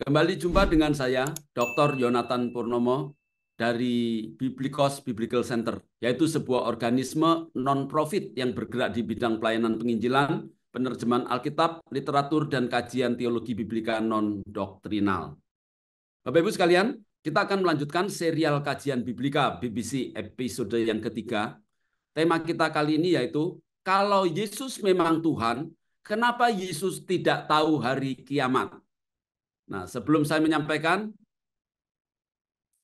Kembali jumpa dengan saya, Dr. Yonatan Purnomo dari Biblikos Biblical Center, yaitu sebuah organisme non-profit yang bergerak di bidang pelayanan penginjilan, penerjemahan Alkitab, literatur, dan kajian teologi biblika non-doktrinal. Bapak Ibu sekalian, kita akan melanjutkan serial kajian biblika BBC episode yang ketiga. Tema kita kali ini yaitu, kalau Yesus memang Tuhan, kenapa Yesus tidak tahu hari kiamat? Nah, sebelum saya menyampaikan,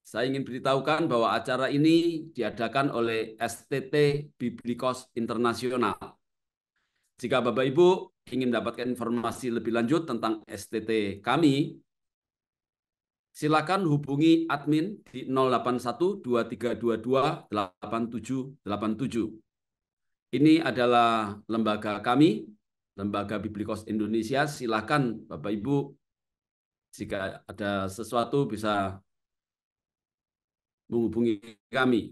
saya ingin beritahukan bahwa acara ini diadakan oleh STT Biblikos Internasional. Jika Bapak Ibu ingin mendapatkan informasi lebih lanjut tentang STT kami, silakan hubungi admin di 081-2322-8787. Ini adalah lembaga kami, Lembaga Biblikos Indonesia. Silakan Bapak Ibu, jika ada sesuatu bisa menghubungi kami.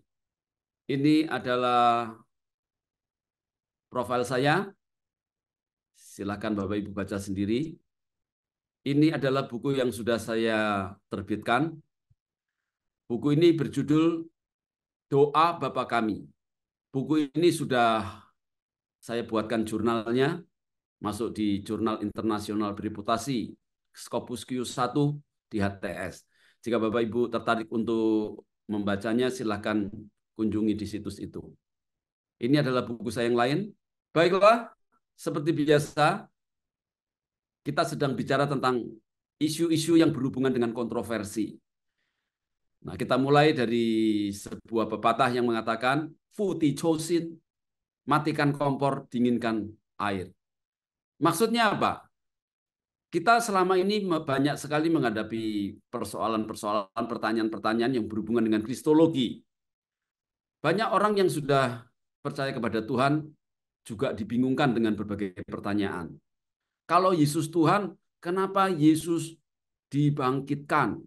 Ini adalah profil saya. Silakan Bapak Ibu baca sendiri. Ini adalah buku yang sudah saya terbitkan. Buku ini berjudul Doa Bapa Kami. Buku ini sudah saya buatkan jurnalnya, masuk di Jurnal Internasional Bereputasi, Scopus Q1 di HTS. Jika Bapak Ibu tertarik untuk membacanya, silakan kunjungi di situs itu. Ini adalah buku saya yang lain. Baiklah, seperti biasa, kita sedang bicara tentang isu-isu yang berhubungan dengan kontroversi. Nah, kita mulai dari sebuah pepatah yang mengatakan, Futi chosin, matikan kompor, dinginkan air. Maksudnya apa? Kita selama ini banyak sekali menghadapi persoalan-persoalan, pertanyaan-pertanyaan yang berhubungan dengan kristologi. Banyak orang yang sudah percaya kepada Tuhan juga dibingungkan dengan berbagai pertanyaan. Kalau Yesus Tuhan, kenapa Yesus dibangkitkan?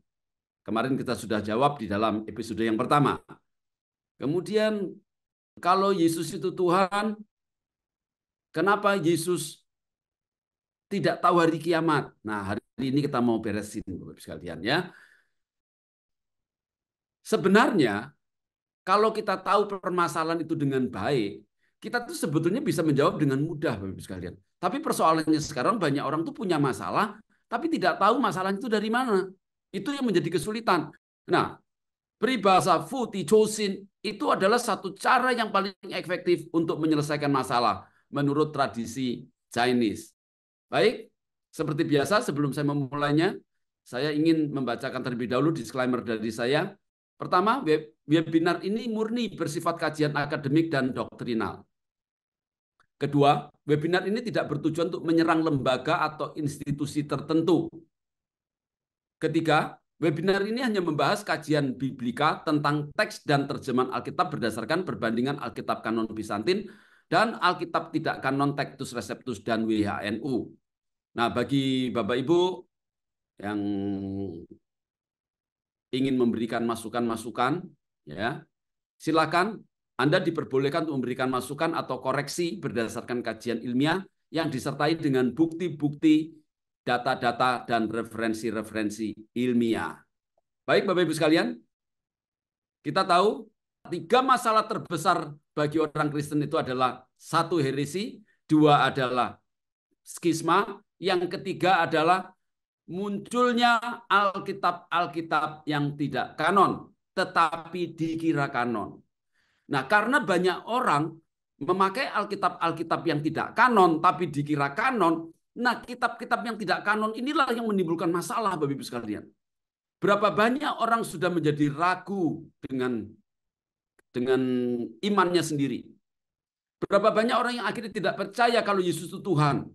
Kemarin kita sudah jawab di dalam episode yang pertama. Kemudian, kalau Yesus itu Tuhan, kenapa Yesus tidak tahu hari kiamat? Nah, hari ini kita mau beresin, Bapak sekalian ya. Sebenarnya, kalau kita tahu permasalahan itu dengan baik, kita tuh sebetulnya bisa menjawab dengan mudah, Bapak sekalian. Tapi persoalannya sekarang banyak orang tuh punya masalah, tapi tidak tahu masalah itu dari mana. Itu yang menjadi kesulitan. Nah, peribahasa Futi Chosin itu adalah satu cara yang paling efektif untuk menyelesaikan masalah menurut tradisi Chinese. Baik, seperti biasa sebelum saya memulainya, saya ingin membacakan terlebih dahulu disclaimer dari saya. Pertama, webinar ini murni bersifat kajian akademik dan doktrinal. Kedua, webinar ini tidak bertujuan untuk menyerang lembaga atau institusi tertentu. Ketiga, webinar ini hanya membahas kajian biblika tentang teks dan terjemahan Alkitab berdasarkan perbandingan Alkitab kanon Bizantin dan Alkitab tidak kanon Textus Receptus dan WHNU. Nah, bagi Bapak Ibu yang ingin memberikan masukan-masukan, ya, silakan Anda diperbolehkan untuk memberikan masukan atau koreksi berdasarkan kajian ilmiah yang disertai dengan bukti-bukti, data-data, dan referensi-referensi ilmiah. Baik, Bapak Ibu sekalian, kita tahu 3 masalah terbesar bagi orang Kristen itu adalah 1 heresi, 2 adalah skisma, yang ketiga adalah munculnya Alkitab-Alkitab yang tidak kanon, tetapi dikira kanon. Nah, karena banyak orang memakai Alkitab-Alkitab yang tidak kanon, tapi dikira kanon, nah kitab-kitab yang tidak kanon inilah yang menimbulkan masalah, Bapak Ibu sekalian. Berapa banyak orang sudah menjadi ragu dengan imannya sendiri. Berapa banyak orang yang akhirnya tidak percaya kalau Yesus itu Tuhan.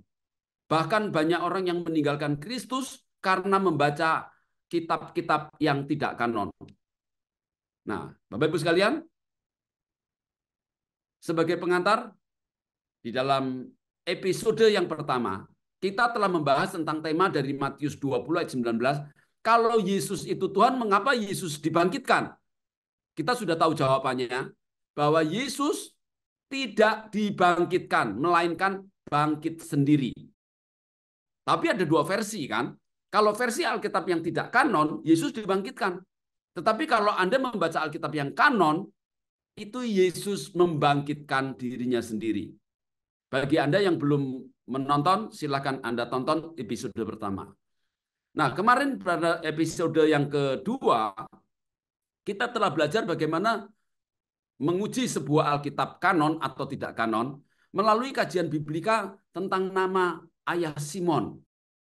Bahkan banyak orang yang meninggalkan Kristus karena membaca kitab-kitab yang tidak kanon. Nah, Bapak Ibu sekalian, sebagai pengantar, di dalam episode yang pertama, kita telah membahas tentang tema dari Matius 20 ayat 19. Kalau Yesus itu Tuhan, mengapa Yesus dibangkitkan? Kita sudah tahu jawabannya, bahwa Yesus tidak dibangkitkan, melainkan bangkit sendiri. Tapi ada 2 versi kan. Kalau versi Alkitab yang tidak kanon, Yesus dibangkitkan. Tetapi kalau Anda membaca Alkitab yang kanon, itu Yesus membangkitkan dirinya sendiri. Bagi Anda yang belum menonton, silakan Anda tonton episode pertama. Nah, kemarin pada episode yang kedua, kita telah belajar bagaimana menguji sebuah Alkitab kanon atau tidak kanon melalui kajian biblika tentang nama ayah Simon.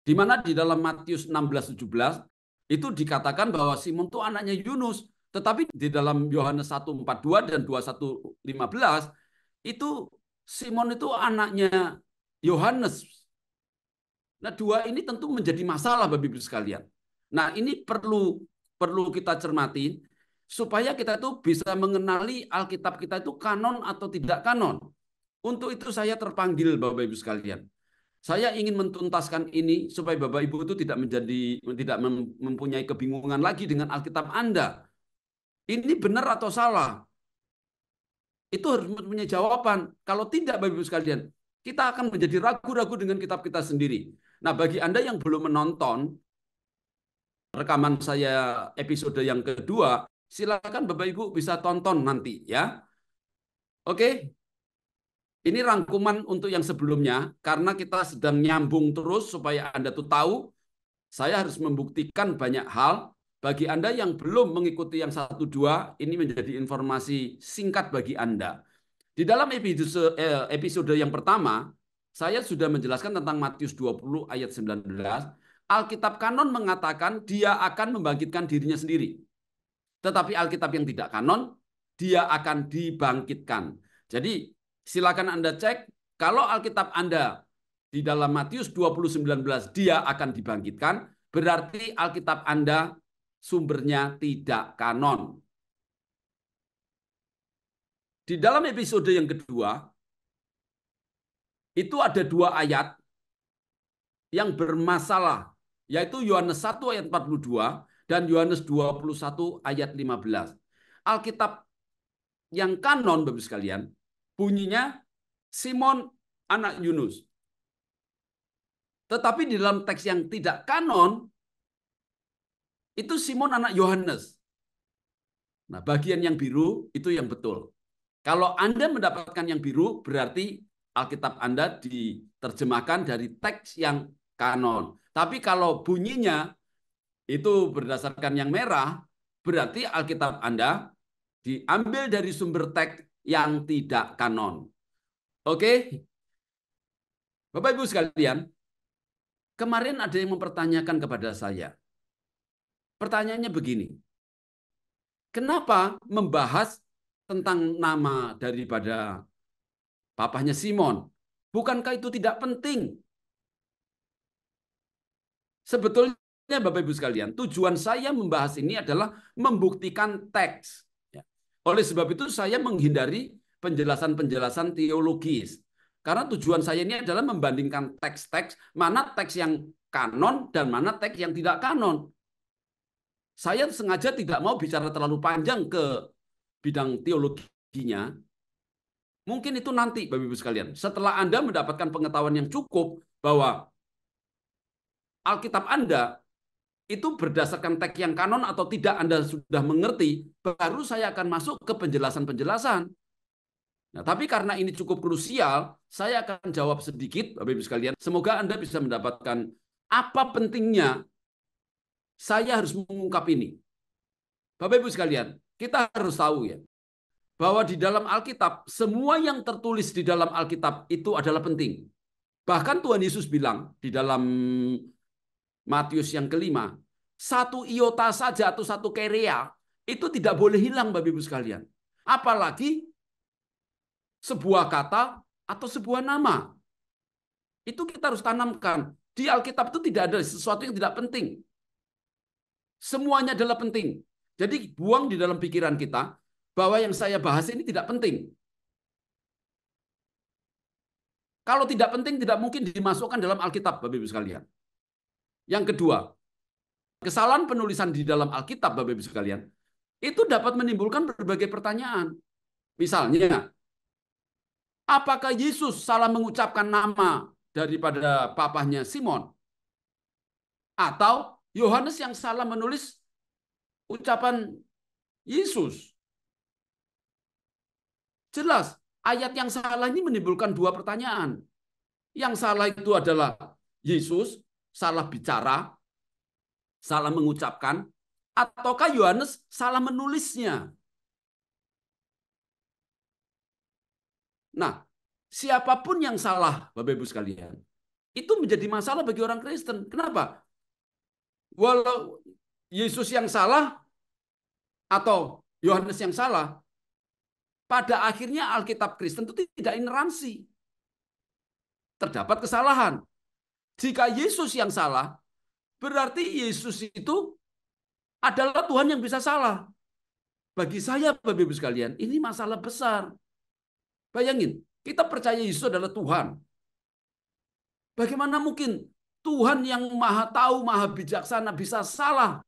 Di mana di dalam Matius 16:17 itu dikatakan bahwa Simon itu anaknya Yunus. Tetapi di dalam Yohanes 1:42 dan 21:15 itu Simon itu anaknya Yohanes. Nah, dua ini tentu menjadi masalah Bapak Ibu sekalian. Nah, ini perlu kita cermati supaya kita itu bisa mengenali Alkitab kita itu kanon atau tidak kanon. Untuk itu saya terpanggil Bapak Ibu sekalian. Saya ingin mentuntaskan ini supaya Bapak Ibu itu tidak mempunyai kebingungan lagi dengan Alkitab Anda. Ini benar atau salah? Itu harus mempunyai jawaban. Kalau tidak Bapak Ibu sekalian, kita akan menjadi ragu-ragu dengan kitab kita sendiri. Nah, bagi Anda yang belum menonton rekaman saya episode yang kedua, silakan Bapak Ibu bisa tonton nanti ya. Oke. Ini rangkuman untuk yang sebelumnya karena kita sedang nyambung terus supaya Anda tuh tahu saya harus membuktikan banyak hal. Bagi Anda yang belum mengikuti yang 1-2, ini menjadi informasi singkat bagi Anda. Di dalam episode yang pertama, saya sudah menjelaskan tentang Matius 20 ayat 19. Alkitab kanon mengatakan dia akan membangkitkan dirinya sendiri. Tetapi Alkitab yang tidak kanon, dia akan dibangkitkan. Jadi silakan Anda cek, kalau Alkitab Anda di dalam Matius 20:19 dia akan dibangkitkan, berarti Alkitab Anda sumbernya tidak kanon. Di dalam episode yang kedua, itu ada 2 ayat yang bermasalah, yaitu Yohanes 1 ayat 42 dan Yohanes 21 ayat 15. Alkitab yang kanon, Bapak sekalian, bunyinya Simon anak Yunus. Tetapi di dalam teks yang tidak kanon, itu Simon anak Yohanes. Nah, bagian yang biru itu yang betul. Kalau Anda mendapatkan yang biru, berarti Alkitab Anda diterjemahkan dari teks yang kanon. Tapi kalau bunyinya itu berdasarkan yang merah, berarti Alkitab Anda diambil dari sumber teks yang tidak kanon. Oke? Bapak Ibu sekalian, kemarin ada yang mempertanyakan kepada saya. Pertanyaannya begini. Kenapa membahas tentang nama daripada papahnya Simon? Bukankah itu tidak penting? Sebetulnya Bapak Ibu sekalian, tujuan saya membahas ini adalah membuktikan teks. Oleh sebab itu saya menghindari penjelasan-penjelasan teologis. Karena tujuan saya ini adalah membandingkan teks-teks, mana teks yang kanon dan mana teks yang tidak kanon. Saya sengaja tidak mau bicara terlalu panjang ke bidang teologinya. Mungkin itu nanti, Bapak Ibu sekalian. Setelah Anda mendapatkan pengetahuan yang cukup bahwa Alkitab Anda itu berdasarkan teks yang kanon atau tidak Anda sudah mengerti, baru saya akan masuk ke penjelasan-penjelasan. Nah, tapi karena ini cukup krusial, saya akan jawab sedikit, Bapak Ibu sekalian. Semoga Anda bisa mendapatkan apa pentingnya saya harus mengungkap ini. Bapak Ibu sekalian, kita harus tahu ya, bahwa di dalam Alkitab, semua yang tertulis di dalam Alkitab itu adalah penting. Bahkan Tuhan Yesus bilang di dalam Matius yang kelima, 1 iota saja atau 1 kerea itu tidak boleh hilang Bapak Ibu sekalian. Apalagi sebuah kata atau sebuah nama. Itu kita harus tanamkan. Di Alkitab itu tidak ada sesuatu yang tidak penting. Semuanya adalah penting. Jadi buang di dalam pikiran kita bahwa yang saya bahas ini tidak penting. Kalau tidak penting, tidak mungkin dimasukkan dalam Alkitab, Bapak Ibu sekalian. Yang kedua, kesalahan penulisan di dalam Alkitab, Bapak Ibu sekalian, itu dapat menimbulkan berbagai pertanyaan. Misalnya, apakah Yesus salah mengucapkan nama daripada papahnya Simon? Atau Yohanes yang salah menulis ucapan Yesus? Jelas, ayat yang salah ini menimbulkan dua pertanyaan. Yang salah itu adalah Yesus, salah bicara, salah mengucapkan, ataukah Yohanes salah menulisnya? Nah, siapapun yang salah, Bapak Ibu sekalian, itu menjadi masalah bagi orang Kristen. Kenapa? Walau Yesus yang salah atau Yohanes yang salah, pada akhirnya Alkitab Kristen itu tidak ineransi. Terdapat kesalahan. Jika Yesus yang salah, berarti Yesus itu adalah Tuhan yang bisa salah. Bagi saya, Bapak Ibu sekalian, ini masalah besar. Bayangin, kita percaya Yesus adalah Tuhan. Bagaimana mungkin Tuhan yang maha tahu, maha bijaksana bisa salah?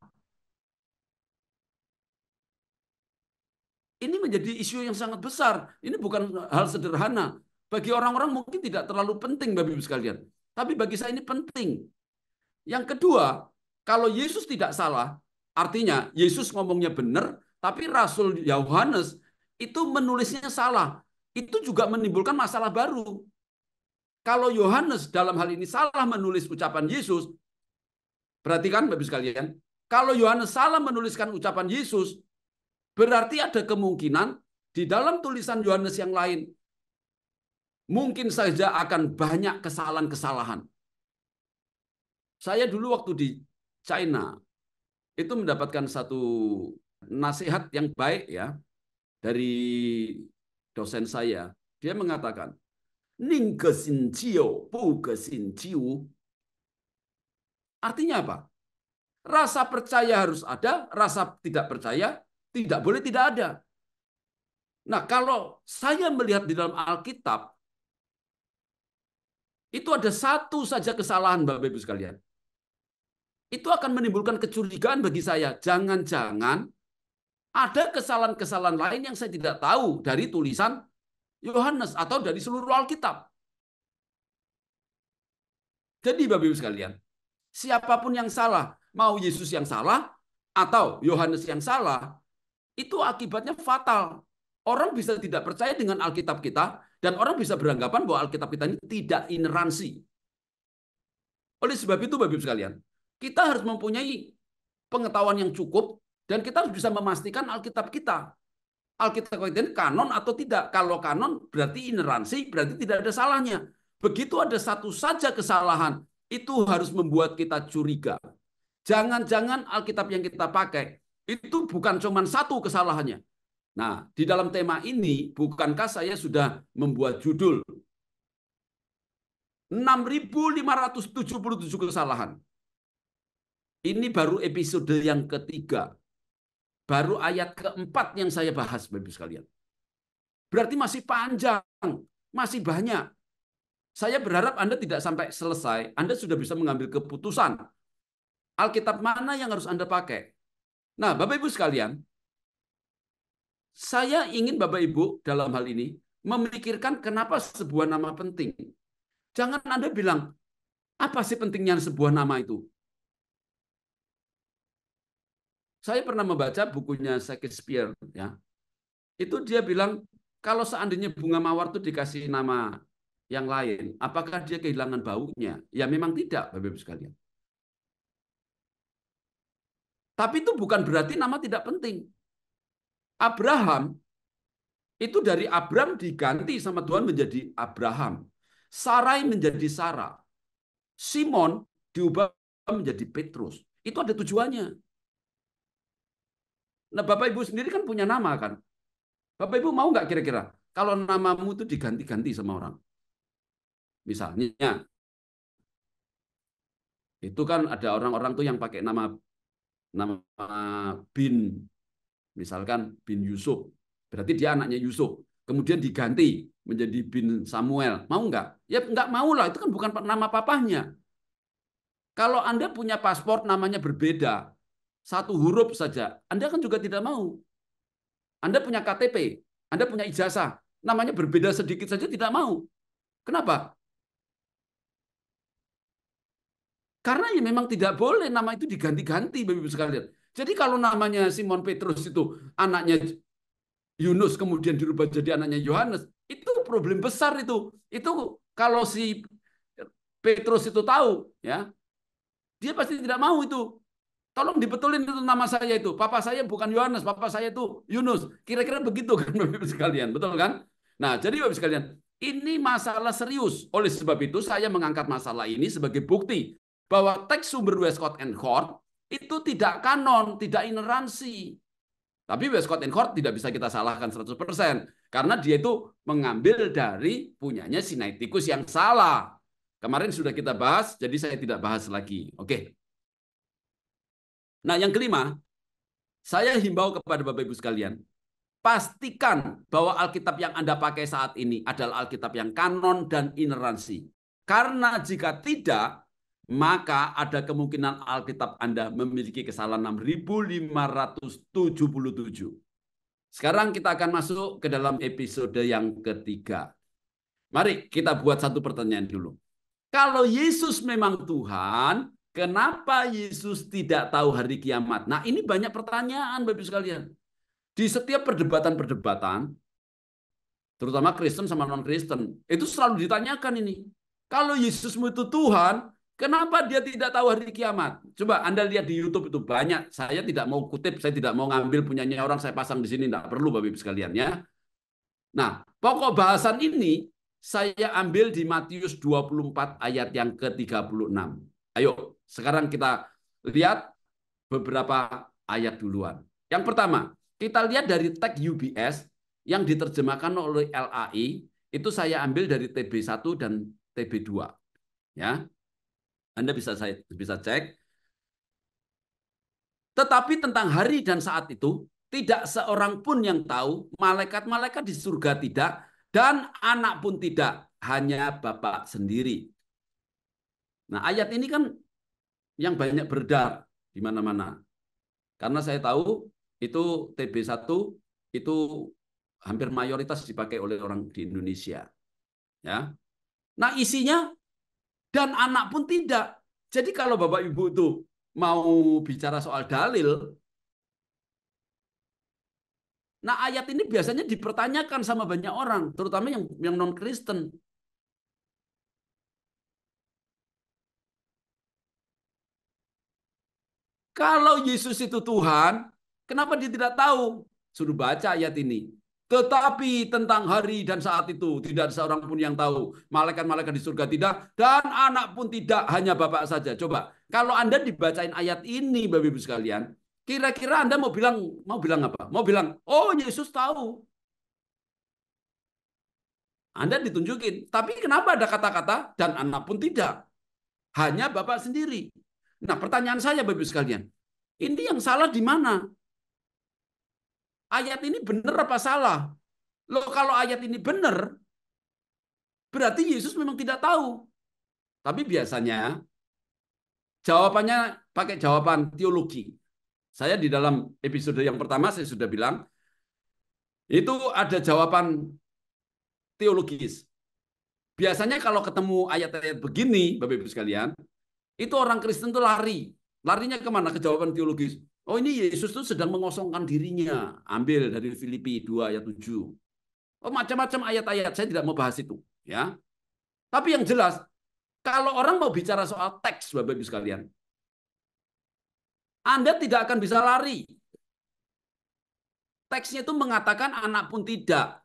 Ini menjadi isu yang sangat besar. Ini bukan hal sederhana. Bagi orang-orang mungkin tidak terlalu penting, Bapak Ibu sekalian. Tapi bagi saya ini penting. Yang kedua, kalau Yesus tidak salah, artinya Yesus ngomongnya benar, tapi Rasul Yohanes itu menulisnya salah. Itu juga menimbulkan masalah baru. Kalau Yohanes dalam hal ini salah menulis ucapan Yesus, perhatikan Bapak Ibu sekalian, kalau Yohanes salah menuliskan ucapan Yesus, berarti ada kemungkinan di dalam tulisan Yohanes yang lain mungkin saja akan banyak kesalahan-kesalahan. Saya dulu waktu di China itu mendapatkan satu nasihat yang baik ya dari dosen saya. Dia mengatakan, "Ning ke xin jiu, bu ke xin jiu." Artinya apa? Rasa percaya harus ada, rasa tidak percaya tidak boleh tidak ada. Nah, kalau saya melihat di dalam Alkitab, itu ada satu saja kesalahan, Bapak Ibu sekalian. Itu akan menimbulkan kecurigaan bagi saya. Jangan-jangan ada kesalahan-kesalahan lain yang saya tidak tahu dari tulisan Yohanes atau dari seluruh Alkitab. Jadi Bapak Ibu sekalian, siapapun yang salah, mau Yesus yang salah atau Yohanes yang salah, itu akibatnya fatal. Orang bisa tidak percaya dengan Alkitab kita, dan orang bisa beranggapan bahwa Alkitab kita ini tidak ineransi. Oleh sebab itu, Bapak Ibu sekalian, kita harus mempunyai pengetahuan yang cukup, dan kita harus bisa memastikan Alkitab kita. Alkitab kita ini kanon atau tidak. Kalau kanon berarti ineransi, berarti tidak ada salahnya. Begitu ada satu saja kesalahan, itu harus membuat kita curiga. Jangan-jangan Alkitab yang kita pakai itu bukan cuma satu kesalahannya. Nah, di dalam tema ini, bukankah saya sudah membuat judul 6.577 kesalahan. Ini baru episode yang ketiga. Baru ayat keempat yang saya bahas, Bapak-Ibu sekalian. Berarti masih panjang, masih banyak. Saya berharap Anda tidak sampai selesai. Anda sudah bisa mengambil keputusan. Alkitab mana yang harus Anda pakai? Nah, Bapak-Ibu sekalian, saya ingin Bapak-Ibu dalam hal ini memikirkan kenapa sebuah nama penting. Jangan Anda bilang, apa sih pentingnya sebuah nama itu? Saya pernah membaca bukunya Shakespeare, ya. Itu dia bilang, kalau seandainya bunga mawar itu dikasih nama yang lain, apakah dia kehilangan baunya? Ya memang tidak, Bapak-Ibu sekalian. Tapi itu bukan berarti nama tidak penting. Abraham, itu dari Abram diganti sama Tuhan menjadi Abraham. Sarai menjadi Sarah. Simon diubah menjadi Petrus. Itu ada tujuannya. Nah, Bapak Ibu sendiri kan punya nama kan? Bapak Ibu mau nggak kira-kira kalau namamu itu diganti-ganti sama orang? Misalnya, itu kan ada orang-orang tuh yang pakai nama nama bin, misalkan bin Yusuf. Berarti dia anaknya Yusuf. Kemudian diganti menjadi bin Samuel. Mau nggak? Ya nggak mau lah. Itu kan bukan nama papahnya. Kalau Anda punya paspor namanya berbeda, satu huruf saja, Anda kan juga tidak mau. Anda punya KTP, Anda punya ijazah, namanya berbeda sedikit saja tidak mau. Kenapa? Karena ya memang tidak boleh nama itu diganti-ganti, Bapak Ibu sekalian. Jadi kalau namanya Simon Petrus itu anaknya Yunus kemudian dirubah jadi anaknya Yohanes, itu problem besar itu. Itu kalau si Petrus itu tahu, ya, dia pasti tidak mau itu. Tolong dibetulin itu nama saya itu. Papa saya bukan Yohanes, papa saya itu Yunus. Kira-kira begitu kan Bapak Ibu sekalian, betul kan? Nah, jadi Bapak Ibu sekalian, ini masalah serius. Oleh sebab itu saya mengangkat masalah ini sebagai bukti bahwa teks sumber Westcott and Hort itu tidak kanon, tidak ineransi. Tapi Westcott and Hort tidak bisa kita salahkan 100% karena dia itu mengambil dari punyanya Sinaiticus yang salah. Kemarin sudah kita bahas, jadi saya tidak bahas lagi. Oke. Nah, yang kelima, saya himbau kepada Bapak Ibu sekalian, pastikan bahwa Alkitab yang Anda pakai saat ini adalah Alkitab yang kanon dan ineransi. Karena jika tidak, maka ada kemungkinan Alkitab Anda memiliki kesalahan 6.577. Sekarang kita akan masuk ke dalam episode yang ketiga. Mari kita buat satu pertanyaan dulu. Kalau Yesus memang Tuhan, kenapa Yesus tidak tahu hari kiamat? Nah, ini banyak pertanyaan, Bapak Ibu sekalian. Di setiap perdebatan-perdebatan, terutama Kristen sama non-Kristen, itu selalu ditanyakan ini. Kalau Yesusmu itu Tuhan, kenapa dia tidak tahu hari kiamat? Coba Anda lihat di YouTube itu banyak. Saya tidak mau kutip, saya tidak mau ngambil punyanya orang, saya pasang di sini. Tidak perlu Bapak Ibu sekalian ya. Nah, pokok bahasan ini saya ambil di Matius 24 ayat yang ke-36. Ayo, sekarang kita lihat beberapa ayat duluan. Yang pertama, kita lihat dari teks UBS yang diterjemahkan oleh LAI, itu saya ambil dari TB1 dan TB2. Ya. Anda bisa cek. Tetapi tentang hari dan saat itu, tidak seorang pun yang tahu, malaikat-malaikat di surga tidak, dan anak pun tidak, hanya Bapa sendiri. Nah, ayat ini kan yang banyak beredar di mana-mana. Karena saya tahu itu TB1 itu hampir mayoritas dipakai oleh orang di Indonesia. Ya. Nah, isinya dan anak pun tidak. Jadi kalau Bapak Ibu itu mau bicara soal dalil, nah ayat ini biasanya dipertanyakan sama banyak orang, terutama yang non-Kristen. Kalau Yesus itu Tuhan, kenapa dia tidak tahu? Suruh baca ayat ini. Tetapi tentang hari dan saat itu tidak ada seorang pun yang tahu. Malaikat-malaikat di surga tidak, dan anak pun tidak, hanya Bapak saja. Coba, kalau Anda dibacain ayat ini, Bapak Ibu sekalian, kira-kira Anda mau bilang apa? Mau bilang, oh Yesus tahu. Anda ditunjukin. Tapi kenapa ada kata-kata dan anak pun tidak? Hanya Bapak sendiri. Nah, pertanyaan saya Bapak Ibu sekalian, ini yang salah di mana? Ayat ini benar apa salah? Loh, kalau ayat ini benar, berarti Yesus memang tidak tahu. Tapi biasanya jawabannya pakai jawaban teologi. Saya di dalam episode yang pertama saya sudah bilang, itu ada jawaban teologis. Biasanya kalau ketemu ayat-ayat begini, Bapak Ibu sekalian, itu orang Kristen tuh lari. Larinya kemana? Ke jawaban teologis. Oh, ini Yesus tuh sedang mengosongkan dirinya. Ambil dari Filipi 2 ayat 7. Oh, macam-macam ayat-ayat. Saya tidak mau bahas itu. Ya. Tapi yang jelas, kalau orang mau bicara soal teks, Bapak Ibu sekalian, Anda tidak akan bisa lari. Teksnya itu mengatakan anak pun tidak.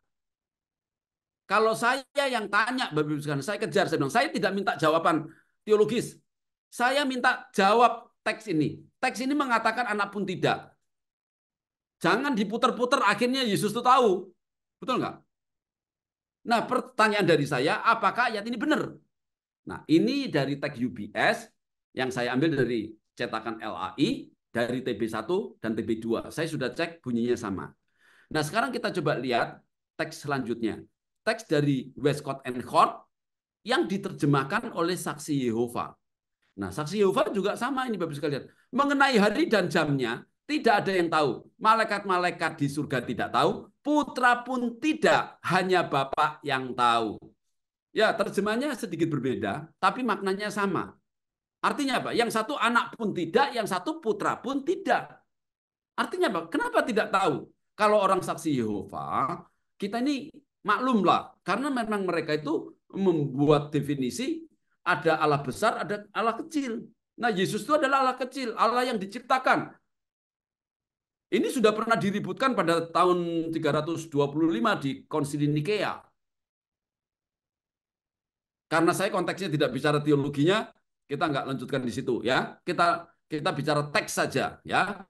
Kalau saya yang tanya, Bapak Ibu sekalian, saya kejar. Saya bilang, saya tidak minta jawaban teologis. Saya minta jawab teks ini. Teks ini mengatakan anak pun tidak. Jangan diputar-putar, akhirnya Yesus itu tahu. Betul nggak? Nah, pertanyaan dari saya, apakah ayat ini benar? Nah, ini dari teks UBS yang saya ambil dari cetakan LAI, dari TB1 dan TB2. Saya sudah cek bunyinya sama. Nah, sekarang kita coba lihat teks selanjutnya. Teks dari Westcott and Hort yang diterjemahkan oleh Saksi Yehova. Nah, Saksi Yehova juga sama ini Bapak sekalian. Mengenai hari dan jamnya, tidak ada yang tahu. Malaikat-malaikat di surga tidak tahu, putra pun tidak, hanya Bapa yang tahu. Ya, terjemahnya sedikit berbeda, tapi maknanya sama. Artinya apa? Yang satu anak pun tidak, yang satu putra pun tidak. Artinya apa? Kenapa tidak tahu? Kalau orang saksi Yehova, kita ini maklumlah, karena memang mereka itu membuat definisi ada Allah besar, ada Allah kecil. Nah, Yesus itu adalah Allah kecil, Allah yang diciptakan. Ini sudah pernah diributkan pada tahun 325 di Konsili Nikea. Karena saya konteksnya tidak bicara teologinya, kita nggak lanjutkan di situ ya. Kita bicara teks saja ya.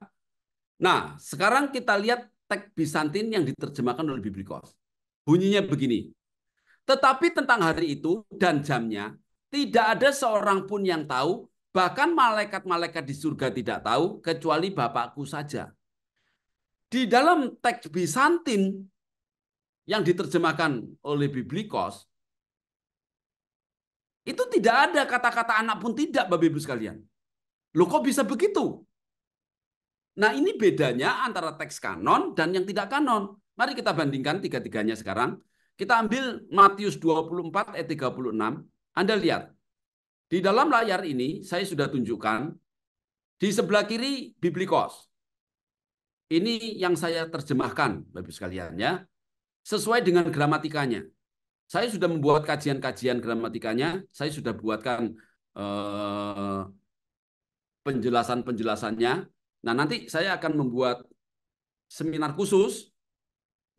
Nah, sekarang kita lihat teks Bizantin yang diterjemahkan oleh Biblikos. Bunyinya begini. Tetapi tentang hari itu dan jamnya, tidak ada seorang pun yang tahu, bahkan malaikat-malaikat di surga tidak tahu, kecuali Bapakku saja. Di dalam teks Bizantin yang diterjemahkan oleh Biblikos, itu tidak ada kata-kata anak pun tidak, Bapak Ibu sekalian. Loh kok bisa begitu? Nah ini bedanya antara teks kanon dan yang tidak kanon. Mari kita bandingkan tiga-tiganya sekarang. Kita ambil Matius 24 ayat 36. Anda lihat. Di dalam layar ini saya sudah tunjukkan. Di sebelah kiri Biblikos. Ini yang saya terjemahkan, Bapak Ibu sekalian ya. Sesuai dengan gramatikanya. Saya sudah membuat kajian-kajian gramatikanya. Saya sudah buatkan penjelasan-penjelasannya. Nah, nanti saya akan membuat seminar khusus.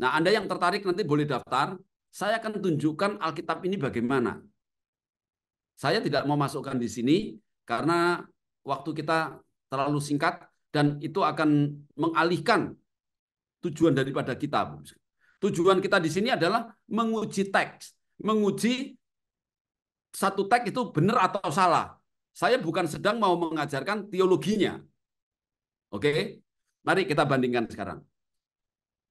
Nah, Anda yang tertarik nanti boleh daftar. Saya akan tunjukkan Alkitab ini bagaimana. Saya tidak mau masukkan di sini karena waktu kita terlalu singkat dan itu akan mengalihkan tujuan daripada kita. Tujuan kita di sini adalah menguji teks, menguji satu teks itu benar atau salah. Saya bukan sedang mau mengajarkan teologinya. Oke? Mari kita bandingkan sekarang.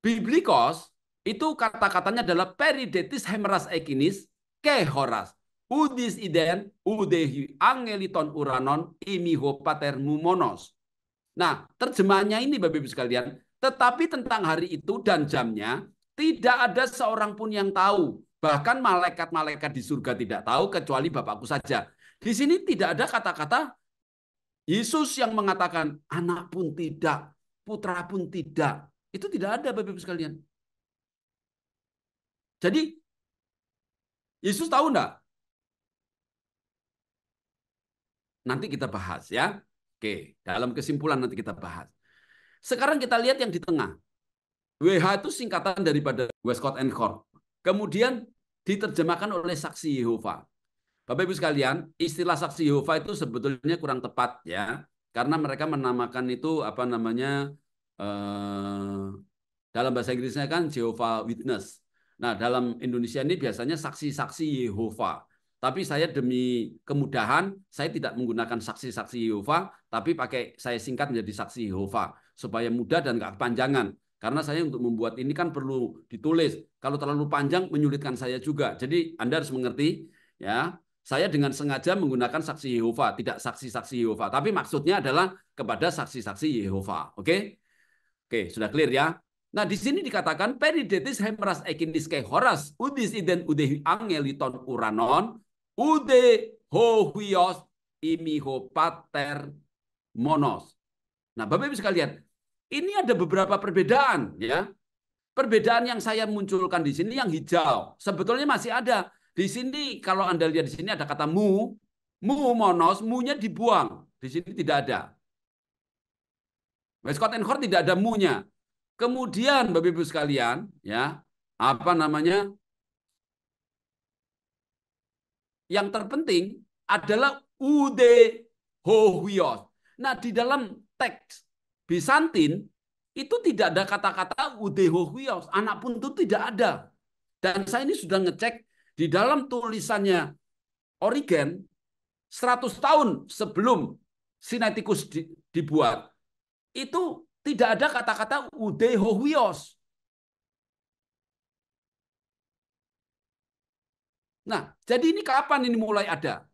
Biblikos itu kata-katanya adalah peridetis hemeras ekinis ke horas. Udis iden udehi angeliton uranon imiho pater mumonos. Nah, terjemahannya ini Bapak Ibu sekalian, tetapi tentang hari itu dan jamnya tidak ada seorang pun yang tahu. Bahkan malaikat-malaikat di surga tidak tahu kecuali Bapakku saja. Di sini tidak ada kata-kata Yesus yang mengatakan anak pun tidak, putra pun tidak. Itu tidak ada Bapak Ibu sekalian. Jadi Yesus tahu enggak? Nanti kita bahas ya. Oke, dalam kesimpulan nanti kita bahas. Sekarang kita lihat yang di tengah. WH itu singkatan daripada Westcott and Hort. Kemudian diterjemahkan oleh saksi Yehova. Bapak Ibu sekalian, istilah saksi Yehova itu sebetulnya kurang tepat ya. Karena mereka menamakan itu apa namanya dalam bahasa Inggrisnya kan Jehovah Witness. Nah, dalam Indonesia ini biasanya saksi-saksi Yehova. Tapi saya demi kemudahan, saya tidak menggunakan saksi-saksi Yehova, tapi saya singkat menjadi saksi Yehova supaya mudah dan nggak kepanjangan. Karena saya untuk membuat ini kan perlu ditulis. Kalau terlalu panjang menyulitkan saya juga. Jadi Anda harus mengerti, ya. Saya dengan sengaja menggunakan saksi Yehova, tidak saksi-saksi Yehova. Tapi maksudnya adalah kepada saksi-saksi Yehova. Oke? Oke, sudah clear ya. Nah, di sini dikatakan peridetis hemeras ekinis ke horas udis iden udehi angeliton uranon ude hohuios imiho pater monos. Nah, Bapak Ibu sekalian, ini ada beberapa perbedaan ya. Perbedaan yang saya munculkan di sini yang hijau. Sebetulnya masih ada. Di sini kalau Anda lihat di sini ada kata mu monos, mu-nya dibuang. Di sini tidak ada. Westcott and Hort tidak ada mu-nya. Kemudian Bapak Ibu sekalian, ya, apa namanya? Yang terpenting adalah ude hohuios. Nah, di dalam teks Bizantin itu tidak ada kata-kata ude hohuios, anak pun itu tidak ada. Dan saya ini sudah ngecek di dalam tulisannya Origen 100 tahun sebelum Sinaiticus dibuat. Itu tidak ada kata-kata ude hohuios. Nah, jadi ini kapan ini mulai ada?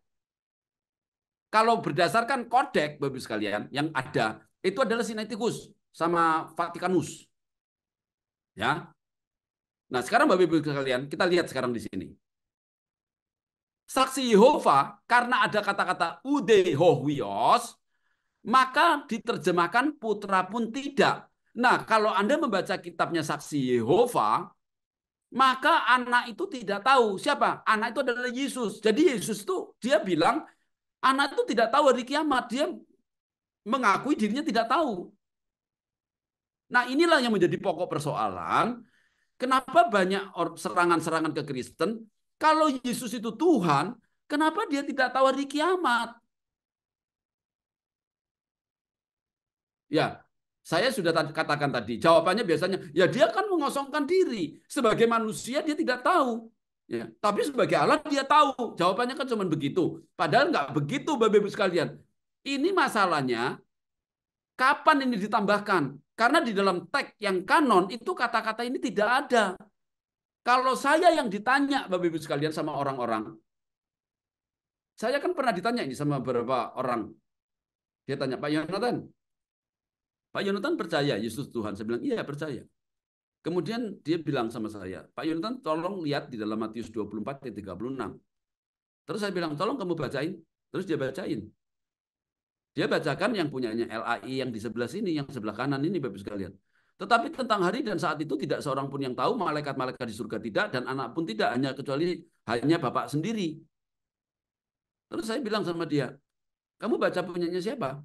Kalau berdasarkan kodek, Bapak sekalian, yang ada itu adalah Sinaiticus sama Vatikanus. Ya. Nah, sekarang Bapak Ibu sekalian, kita lihat sekarang di sini. Saksi Yehova, karena ada kata-kata udehowios, maka diterjemahkan putra pun tidak. Nah, kalau Anda membaca kitabnya Saksi Yehova, maka anak itu tidak tahu siapa. Anak itu adalah Yesus. Jadi Yesus itu dia bilang, anak itu tidak tahu hari kiamat. Dia mengakui dirinya tidak tahu. Nah, inilah yang menjadi pokok persoalan. Kenapa banyak serangan-serangan ke Kristen? Kalau Yesus itu Tuhan, kenapa dia tidak tahu hari kiamat? Ya, saya sudah katakan tadi. Jawabannya biasanya, ya dia kan mengosongkan diri. Sebagai manusia dia tidak tahu. Ya, tapi sebagai Allah dia tahu. Jawabannya kan cuma begitu. Padahal nggak begitu, Bapak Ibu sekalian. Ini masalahnya, kapan ini ditambahkan? Karena di dalam teks yang kanon itu kata-kata ini tidak ada. Kalau saya yang ditanya, Bapak Ibu sekalian, sama orang-orang, saya kan pernah ditanya ini sama beberapa orang. Dia tanya, Pak Yonatan percaya Yesus Tuhan? Saya bilang, iya percaya. Kemudian dia bilang sama saya, Pak Yonatan tolong lihat di dalam Matius 24 ayat 36. Terus saya bilang, tolong kamu bacain. Terus dia bacain. Dia bacakan yang punyanya LAI yang di sebelah sini, yang sebelah kanan ini, Bapak sekalian. Tetapi tentang hari dan saat itu tidak seorang pun yang tahu, malaikat-malaikat di surga tidak, dan anak pun tidak, hanya Bapak sendiri. Terus saya bilang sama dia, kamu baca punyanya siapa?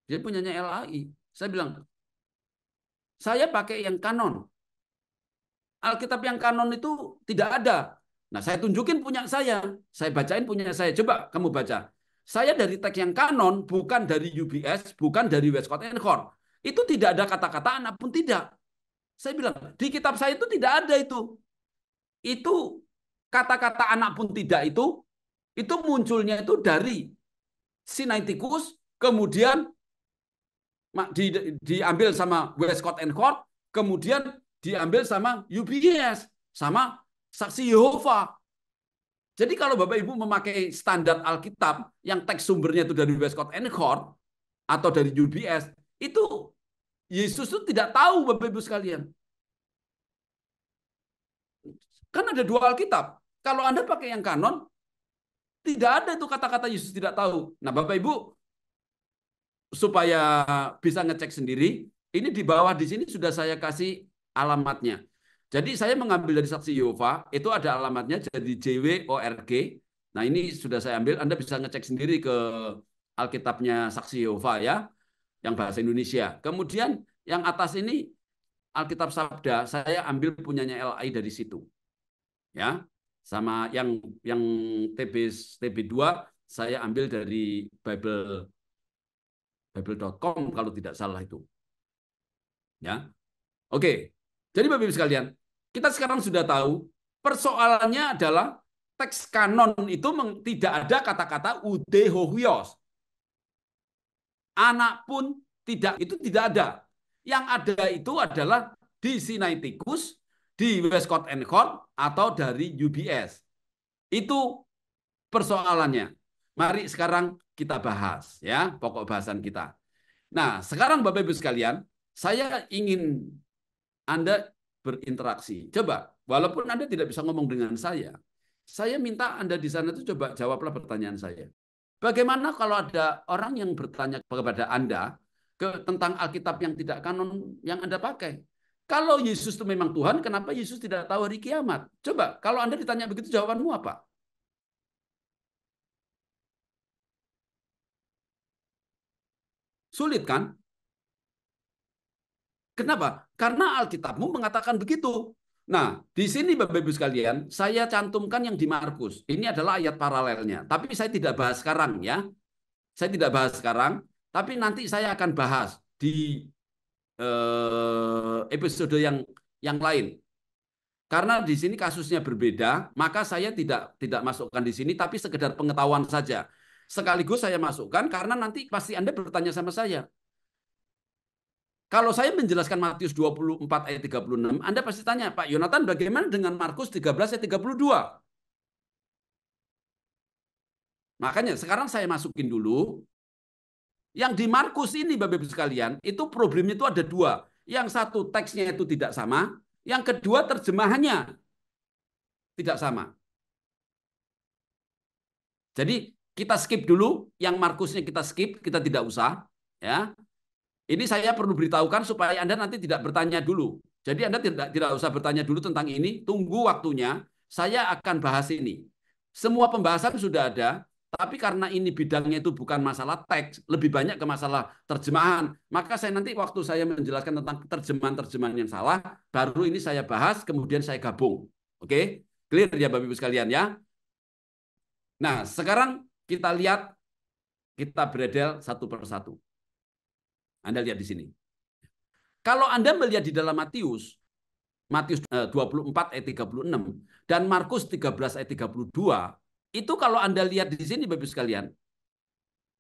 Dia punyanya LAI. Saya bilang, saya pakai yang kanon. Alkitab yang kanon itu tidak ada. Nah, saya tunjukin punya saya. Saya bacain punya saya. Coba kamu baca. Saya dari teks yang kanon, bukan dari UBS, bukan dari Westcott and Hort. Itu tidak ada kata-kata anak pun tidak. Saya bilang, di kitab saya itu tidak ada itu. Itu kata-kata anak pun tidak itu munculnya itu dari Sinaiticus, kemudian diambil sama Westcott and Hort, kemudian diambil sama UBS, sama Saksi Yehova. Jadi kalau Bapak Ibu memakai standar Alkitab yang teks sumbernya itu dari Westcott and Hort atau dari UBS, itu Yesus itu tidak tahu, Bapak Ibu sekalian. Kan ada dua Alkitab. Kalau Anda pakai yang kanon, tidak ada itu kata-kata Yesus tidak tahu. Nah, Bapak Ibu, supaya bisa ngecek sendiri, ini di bawah di sini sudah saya kasih alamatnya. Jadi saya mengambil dari Saksi Yehova, itu ada alamatnya jadi JWORG. Nah, ini sudah saya ambil, Anda bisa ngecek sendiri ke Alkitabnya Saksi Yehova ya, yang bahasa Indonesia. Kemudian yang atas ini Alkitab Sabda, saya ambil punyanya LAI dari situ. Ya. Sama yang TB2 saya ambil dari bible.com kalau tidak salah itu. Ya. Oke. Jadi Bapak Ibu sekalian, kita sekarang sudah tahu persoalannya adalah teks kanon itu tidak ada kata-kata udehowios. Anak pun tidak, itu tidak ada. Yang ada itu adalah di Sinaiticus, di Westcott and Hort, atau dari UBS. Itu persoalannya. Mari sekarang kita bahas ya pokok bahasan kita. Nah, sekarang Bapak Ibu sekalian, saya ingin Anda berinteraksi. Coba, walaupun Anda tidak bisa ngomong dengan saya minta Anda di sana itu coba jawablah pertanyaan saya. Bagaimana kalau ada orang yang bertanya kepada Anda tentang Alkitab yang tidak kanon yang Anda pakai? Kalau Yesus itu memang Tuhan, kenapa Yesus tidak tahu hari kiamat? Coba, kalau Anda ditanya begitu, jawabanmu apa? Sulit kan? Kenapa? Karena Alkitabmu mengatakan begitu. Nah, di sini Bapak Ibu sekalian, saya cantumkan yang di Markus. Ini adalah ayat paralelnya. Tapi saya tidak bahas sekarang ya. Saya tidak bahas sekarang, tapi nanti saya akan bahas di episode yang lain. Karena di sini kasusnya berbeda, maka saya tidak masukkan di sini, tapi sekedar pengetahuan saja. Sekaligus saya masukkan karena nanti pasti Anda bertanya sama saya. Kalau saya menjelaskan Matius 24 ayat 36, Anda pasti tanya, Pak Yonatan, bagaimana dengan Markus 13 ayat 32? Makanya sekarang saya masukin dulu. Yang di Markus ini, Bapak Ibu sekalian, itu problemnya itu ada dua. Yang satu teksnya itu tidak sama, yang kedua terjemahannya tidak sama. Jadi kita skip dulu, yang Markusnya kita skip, kita tidak usah. Ya, ini saya perlu beritahukan supaya Anda nanti tidak bertanya dulu. Jadi Anda tidak usah bertanya dulu tentang ini, tunggu waktunya. Saya akan bahas ini. Semua pembahasan sudah ada, tapi karena ini bidangnya itu bukan masalah teks, lebih banyak ke masalah terjemahan. Maka saya nanti waktu saya menjelaskan tentang terjemahan-terjemahan yang salah, baru ini saya bahas, kemudian saya gabung. Oke? Clear ya Bapak Ibu sekalian ya? Nah, sekarang kita lihat, kita beredel satu persatu. Anda lihat di sini. Kalau Anda melihat di dalam Matius 24 ayat 36 dan Markus 13 ayat 32, itu kalau Anda lihat di sini Bapak sekalian,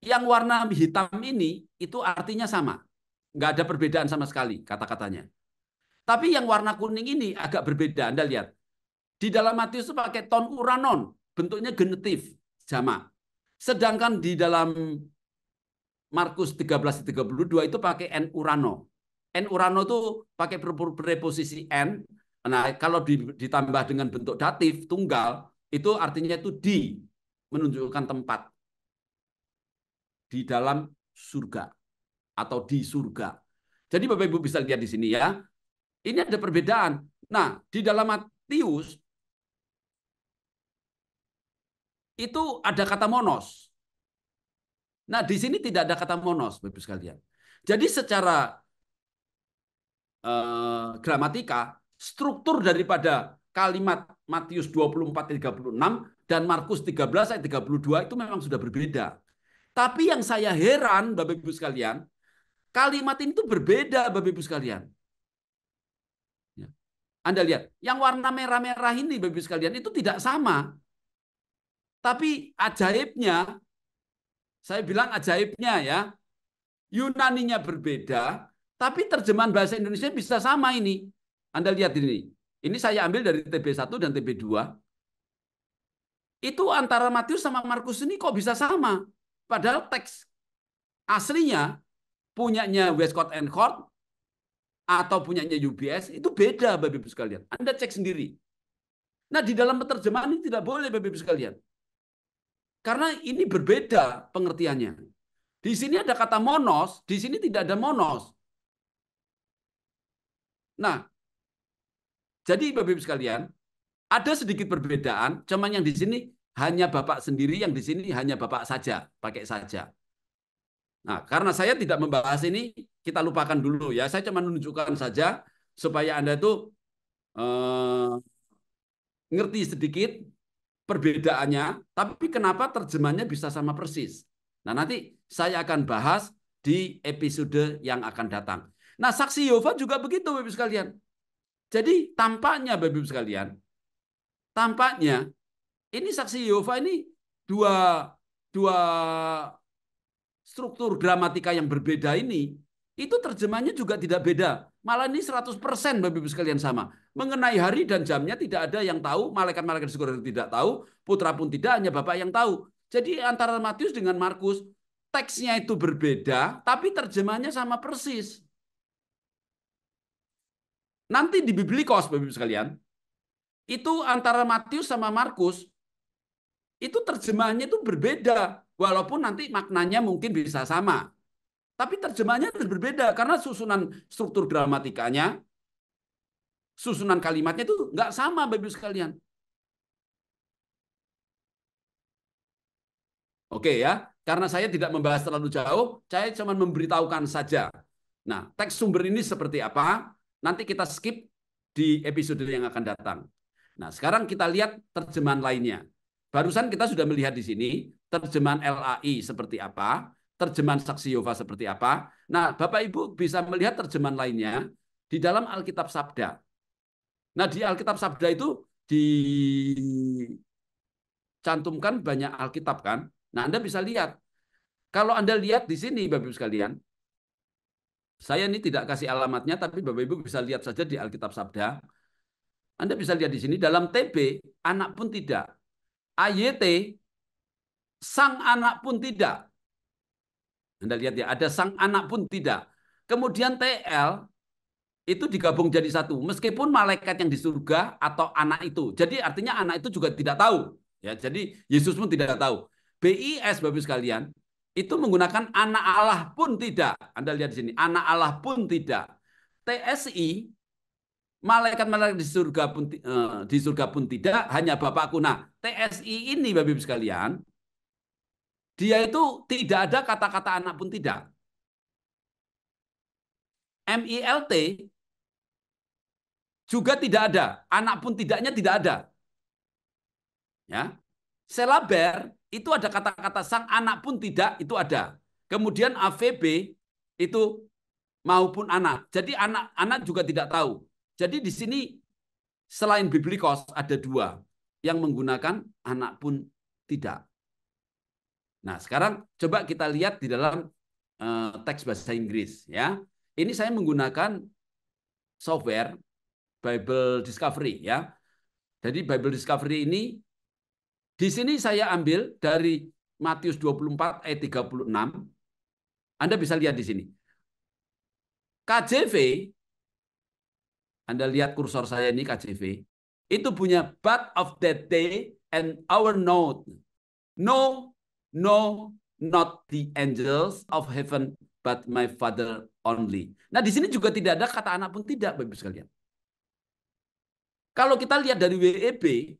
yang warna hitam ini itu artinya sama. Nggak ada perbedaan sama sekali kata-katanya. Tapi yang warna kuning ini agak berbeda. Anda lihat. Di dalam Matius itu pakai ton uranon, bentuknya genetif, jamak. Sedangkan di dalam Markus 13:32 itu pakai n urano. N urano itu pakai preposisi n. Nah, kalau ditambah dengan bentuk datif tunggal, itu artinya itu di, menunjukkan tempat di dalam surga atau di surga. Jadi Bapak Ibu bisa lihat di sini ya. Ini ada perbedaan. Nah, di dalam Matius itu ada kata monos. Nah, di sini tidak ada kata monos, Bapak Ibu sekalian. Jadi secara gramatika, struktur daripada kalimat Matius 24:36 dan Markus 13 ayat 32 itu memang sudah berbeda. Tapi yang saya heran, Bapak Ibu sekalian, kalimat ini tuh berbeda, Bapak Ibu sekalian. Ya. Anda lihat, yang warna merah-merah ini, Bapak Ibu sekalian, itu tidak sama. Tapi ajaibnya, saya bilang ajaibnya ya, Yunaninya berbeda, tapi terjemahan bahasa Indonesia bisa sama ini. Anda lihat ini. Ini saya ambil dari TB1 dan TB2. Itu antara Matius sama Markus ini kok bisa sama? Padahal teks aslinya punyanya Westcott and Hort atau punyanya UBS itu beda, Bapak Ibu sekalian. Anda cek sendiri. Nah, di dalam penerjemahan ini tidak boleh, Bapak Ibu sekalian. Karena ini berbeda pengertiannya. Di sini ada kata monos, di sini tidak ada monos. Nah, jadi Bapak Ibu sekalian, ada sedikit perbedaan, cuman yang di sini hanya Bapak sendiri, yang di sini hanya Bapak saja, pakai saja. Nah, karena saya tidak membahas ini, kita lupakan dulu ya. Saya cuma menunjukkan saja supaya Anda itu ngerti sedikit perbedaannya, tapi kenapa terjemahnya bisa sama persis. Nah, nanti saya akan bahas di episode yang akan datang. Nah, saksi Yehova juga begitu, Bapak Ibu sekalian. Jadi tampaknya, Bapak Ibu sekalian, tampaknya ini saksi Yehova ini dua struktur gramatika yang berbeda ini, itu terjemahnya juga tidak beda. Malah ini 100% Bapak Ibu sekalian sama. Mengenai hari dan jamnya tidak ada yang tahu, malaikat-malaikat di surga tidak tahu, putra pun tidak, hanya Bapak yang tahu. Jadi antara Matius dengan Markus, teksnya itu berbeda, tapi terjemahnya sama persis. Nanti di Biblikos, Bapak Ibu sekalian, itu antara Matius sama Markus, itu terjemahannya itu berbeda. Walaupun nanti maknanya mungkin bisa sama. Tapi terjemahannya berbeda karena susunan struktur gramatikanya, susunan kalimatnya itu nggak sama, Bapak Ibu sekalian. Oke ya, karena saya tidak membahas terlalu jauh, saya cuma memberitahukan saja. Nah, teks sumber ini seperti apa? Nanti kita skip di episode yang akan datang. Nah, sekarang kita lihat terjemahan lainnya. Barusan kita sudah melihat di sini terjemahan LAI seperti apa, terjemahan Saksi Yehova seperti apa. Nah, Bapak Ibu bisa melihat terjemahan lainnya di dalam Alkitab Sabda. Nah, di Alkitab Sabda itu dicantumkan banyak Alkitab kan? Nah, Anda bisa lihat. Kalau Anda lihat di sini, Bapak Ibu sekalian, saya ini tidak kasih alamatnya, tapi Bapak Ibu bisa lihat saja di Alkitab Sabda. Anda bisa lihat di sini, dalam TB, anak pun tidak. AYT, sang anak pun tidak. Anda lihat ya, ada sang anak pun tidak. Kemudian TL, itu digabung jadi satu. Meskipun malaikat yang di surga atau anak itu. Jadi artinya anak itu juga tidak tahu. Ya, jadi Yesus pun tidak tahu. BIS, Bapak Ibu sekalian, itu menggunakan anak Allah pun tidak. Anda lihat di sini, anak Allah pun tidak. TSI, malaikat-malaikat di surga pun tidak, hanya Bapakku. Nah, TSI ini, Bapak Ibu sekalian, dia itu tidak ada kata-kata anak pun tidak. MILT juga tidak ada, anak pun tidaknya tidak ada. Ya, Selaber itu ada kata-kata sang, anak pun tidak, itu ada. Kemudian AVB itu maupun anak. Jadi anak-anak juga tidak tahu. Jadi di sini selain biblikos ada dua yang menggunakan anak pun tidak. Nah, sekarang coba kita lihat di dalam teks bahasa Inggris ya. Ini saya menggunakan software Bible Discovery ya. Jadi Bible Discovery ini di sini saya ambil dari Matius 24 ayat 36. Anda bisa lihat di sini. KJV, Anda lihat kursor saya ini KJV, itu punya but of that day and our note. No, no, not the angels of heaven, but my Father only. Nah, di sini juga tidak ada kata anak pun tidak, Bapak Ibu sekalian. Kalau kita lihat dari WEB,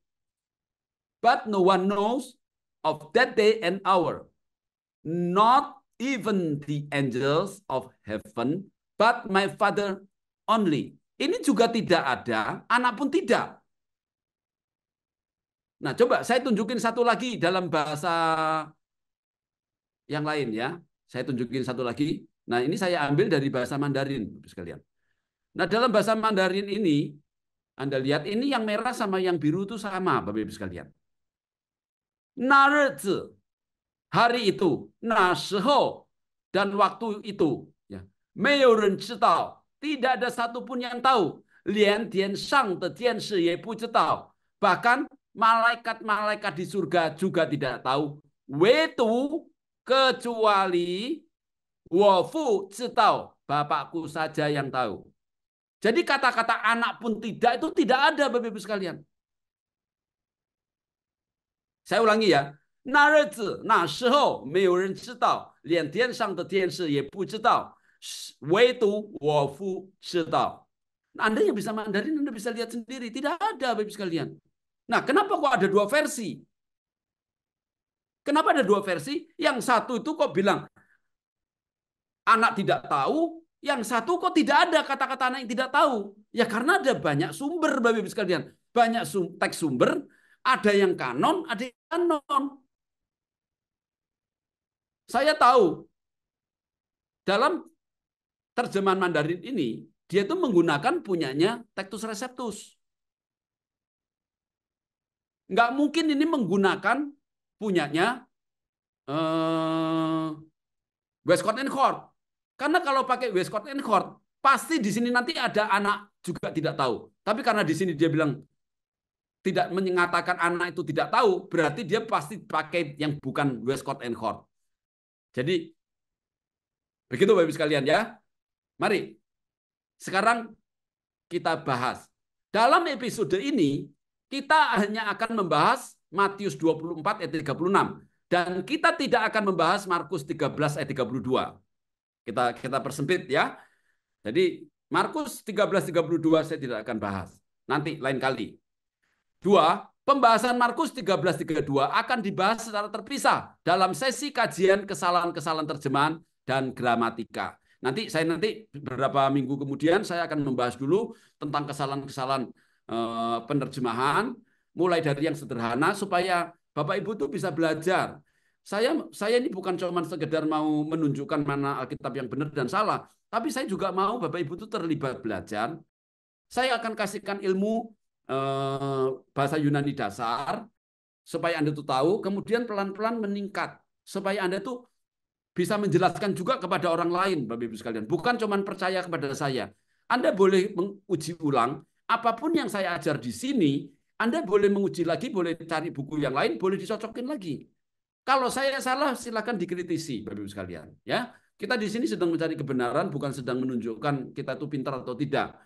but no one knows of that day and hour. Not even the angels of heaven, but my Father only. Ini juga tidak ada, anak pun tidak. Nah, coba saya tunjukin satu lagi dalam bahasa yang lain ya. Saya tunjukin satu lagi. Nah, ini saya ambil dari bahasa Mandarin, sekalian. Nah, dalam bahasa Mandarin ini, Anda lihat ini yang merah sama yang biru itu sama, Bapak Ibu sekalian. Narezi, hari itu, nashihou, dan waktu itu, ya. Meiou ren zhidao, tidak ada satupun yang tahu. Lian dian shang de dian shi ye bu zhidao. Bahkan malaikat-malaikat di surga juga tidak tahu. Weitu, kecuali Wofu zhidao, Bapakku saja yang tahu. Jadi kata-kata anak pun tidak itu tidak ada, Bapak Ibu sekalian. Saya ulangi ya. 那日子那时候没有人知道，连天上的天使也不知道，唯独我父知道. Nah, Anda yang bisa Mandarin, Anda bisa lihat sendiri. Tidak ada, Bapak Ibu sekalian. Nah, kenapa kok ada dua versi? Kenapa ada dua versi? Yang satu itu kok bilang anak tidak tahu, yang satu kok tidak ada kata-kata anak yang tidak tahu. Ya karena ada banyak sumber, Bapak Ibu sekalian. Banyak teks sumber, ada yang kanon, ada yang kanon. Saya tahu dalam terjemahan Mandarin ini, dia itu menggunakan punyanya Textus Receptus. Nggak mungkin ini menggunakan punyanya Westcott and Hort. Karena kalau pakai Westcott and Hort, pasti di sini nanti ada anak juga tidak tahu. Tapi karena di sini dia bilang tidak mengatakan anak itu tidak tahu, berarti dia pasti pakai yang bukan Westcott and Hort. Jadi begitu Bapak Ibu sekalian ya. Mari sekarang kita bahas. Dalam episode ini kita hanya akan membahas Matius 24 ayat 36 dan kita tidak akan membahas Markus 13 ayat 32. Kita persempit ya. Jadi Markus 13:32 saya tidak akan bahas. Nanti lain kali. Dua, pembahasan Markus 13:32 akan dibahas secara terpisah dalam sesi kajian kesalahan-kesalahan terjemahan dan gramatika. Nanti beberapa minggu kemudian saya akan membahas dulu tentang kesalahan-kesalahan penerjemahan, mulai dari yang sederhana supaya Bapak Ibu tuh bisa belajar. Saya ini bukan cuma sekedar mau menunjukkan mana Alkitab yang benar dan salah, tapi saya juga mau Bapak Ibu tuh terlibat belajar. Saya akan kasihkan ilmu bahasa Yunani dasar supaya Anda tuh tahu, kemudian pelan-pelan meningkat supaya Anda tuh bisa menjelaskan juga kepada orang lain, Bapak Ibu sekalian. Bukan cuma percaya kepada saya. Anda boleh menguji ulang apapun yang saya ajar di sini. Anda boleh menguji lagi, boleh cari buku yang lain, boleh dicocokin lagi. Kalau saya salah, silakan dikritisi, Bapak Ibu sekalian. Ya, kita di sini sedang mencari kebenaran, bukan sedang menunjukkan kita itu pintar atau tidak.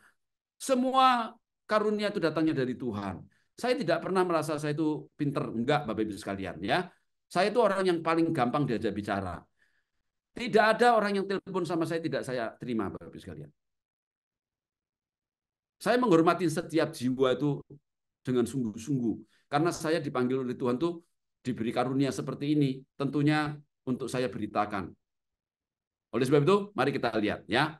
Semua karunia itu datangnya dari Tuhan. Saya tidak pernah merasa saya itu pintar, enggak, Bapak Ibu sekalian. Ya, Saya itu orang yang paling gampang diajak bicara. Tidak ada orang yang telepon sama saya tidak saya terima, Bapak Ibu sekalian. Saya menghormati setiap jiwa itu dengan sungguh-sungguh. Karena saya dipanggil oleh Tuhan tuh diberi karunia seperti ini. Tentunya untuk saya beritakan. Oleh sebab itu, mari kita lihat ya.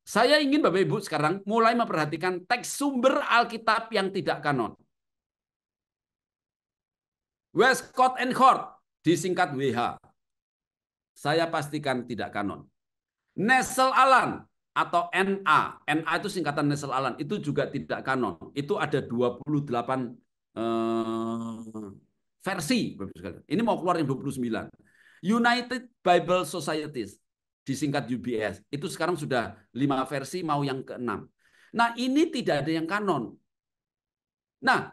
Saya ingin Bapak Ibu sekarang mulai memperhatikan teks sumber Alkitab yang tidak kanon. Westcott and Hort, disingkat WH. Saya pastikan tidak kanon. Nestle Aland atau NA. NA itu singkatan Nestle Aland. Itu juga tidak kanon. Itu ada 28 versi. Ini mau keluar yang 29. United Bible Societies, disingkat UBS. Itu sekarang sudah 5 versi, mau yang ke-6. Nah, ini tidak ada yang kanon. Nah,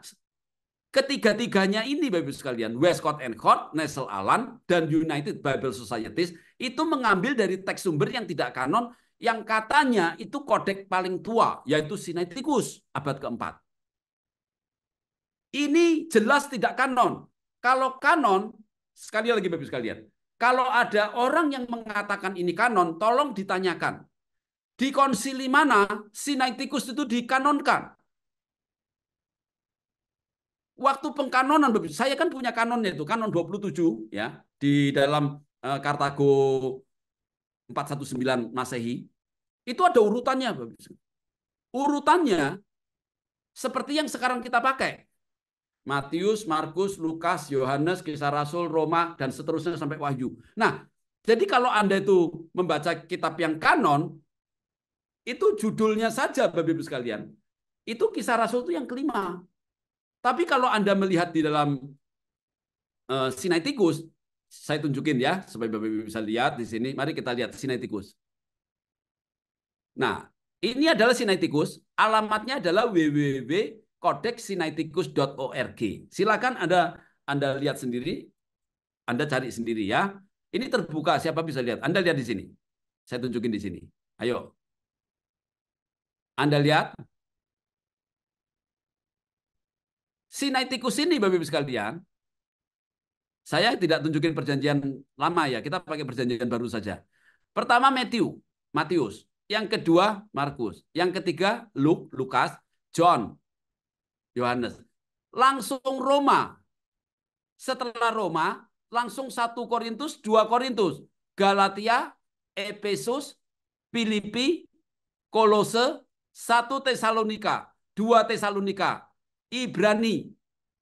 ketiga-tiganya ini, Bapak-Ibu sekalian, Westcott and Hort, Nestle Aland, dan United Bible Societies, itu mengambil dari teks sumber yang tidak kanon, yang katanya itu kodeks paling tua, yaitu Sinaiticus, abad ke-4. Ini jelas tidak kanon. Kalau kanon, sekali lagi Bapak-Ibu sekalian, kalau ada orang yang mengatakan ini kanon, tolong ditanyakan. Di konsili mana Sinaiticus itu dikanonkan? Waktu pengkanonan, saya kan punya kanonnya itu, kanon 27 ya, di dalam Kartago 419 Masehi. Itu ada urutannya. Urutannya seperti yang sekarang kita pakai. Matius, Markus, Lukas, Yohanes, Kisah Rasul, Roma, dan seterusnya sampai Wahyu. Nah, jadi kalau Anda itu membaca kitab yang kanon, itu judulnya saja, Bapak Ibu sekalian, itu Kisah Rasul itu yang kelima. Tapi kalau Anda melihat di dalam Sinaiticus, saya tunjukin ya, supaya Bapak Ibu bisa lihat di sini. Mari kita lihat Sinaiticus. Nah, ini adalah Sinaiticus, alamatnya adalah www.codex-sinaiticus.org. Silakan Anda lihat sendiri, Anda cari sendiri ya. Ini terbuka, siapa bisa lihat? Anda lihat di sini. Saya tunjukin di sini. Ayo. Anda lihat. Sinaiticus ini, Bapak Ibu sekalian, saya tidak tunjukin perjanjian lama ya, kita pakai perjanjian baru saja. Pertama Matius, yang kedua Markus, yang ketiga Lukas, John, Yohanes. Langsung Roma. Setelah Roma, langsung 1 Korintus, 2 Korintus, Galatia, Efesus, Filipi, Kolose, 1 Tesalonika, 2 Tesalonika, Ibrani,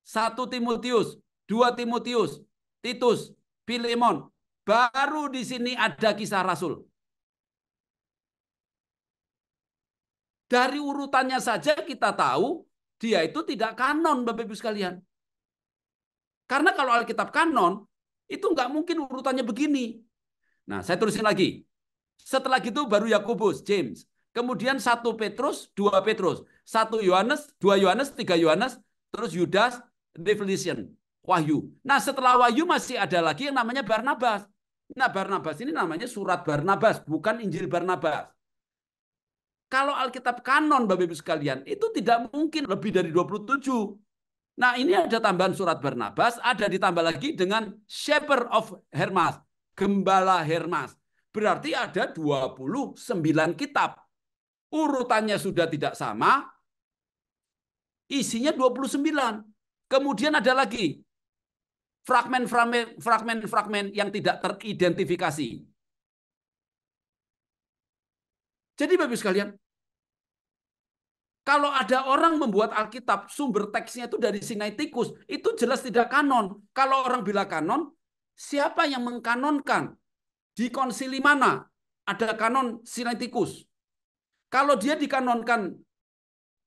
1 Timotius, 2 Timotius, Titus, Filemon. Baru di sini ada Kisah Rasul. Dari urutannya saja kita tahu dia itu tidak kanon, Bapak Ibu sekalian. Karena kalau Alkitab kanon, itu nggak mungkin urutannya begini. Nah, saya tulisin lagi. Setelah gitu baru Yakobus, James. Kemudian 1 Petrus, 2 Petrus. 1 Yohanes, 2 Yohanes, 3 Yohanes. Terus Yudas, Revelation, Wahyu. Nah, setelah Wahyu masih ada lagi yang namanya Barnabas. Nah, Barnabas ini namanya surat Barnabas, bukan Injil Barnabas. Kalau Alkitab kanon, Bapak Ibu sekalian, itu tidak mungkin lebih dari 27. Nah, ini ada tambahan surat Barnabas, ada ditambah lagi dengan Shepherd of Hermas, Gembala Hermas. Berarti ada 29 kitab. Urutannya sudah tidak sama, isinya 29. Kemudian ada lagi fragmen-fragmen yang tidak teridentifikasi. Jadi Bapak sekalian, kalau ada orang membuat Alkitab, sumber teksnya itu dari Sinaiticus, itu jelas tidak kanon. Kalau orang bilang kanon, siapa yang mengkanonkan? Di konsili mana ada kanon Sinaiticus? Kalau dia dikanonkan,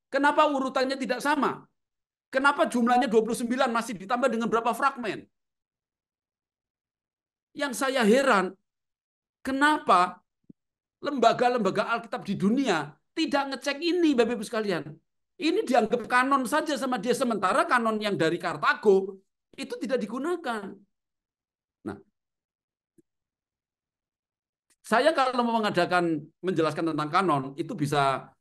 kenapa urutannya tidak sama? Kenapa jumlahnya 29 masih ditambah dengan berapa fragmen? Yang saya heran, kenapa lembaga-lembaga Alkitab di dunia tidak ngecek ini, Bapak Ibu sekalian. Ini dianggap kanon saja sama dia, sementara kanon yang dari Kartago itu tidak digunakan. Nah, saya kalau mau menjelaskan tentang kanon itu bisa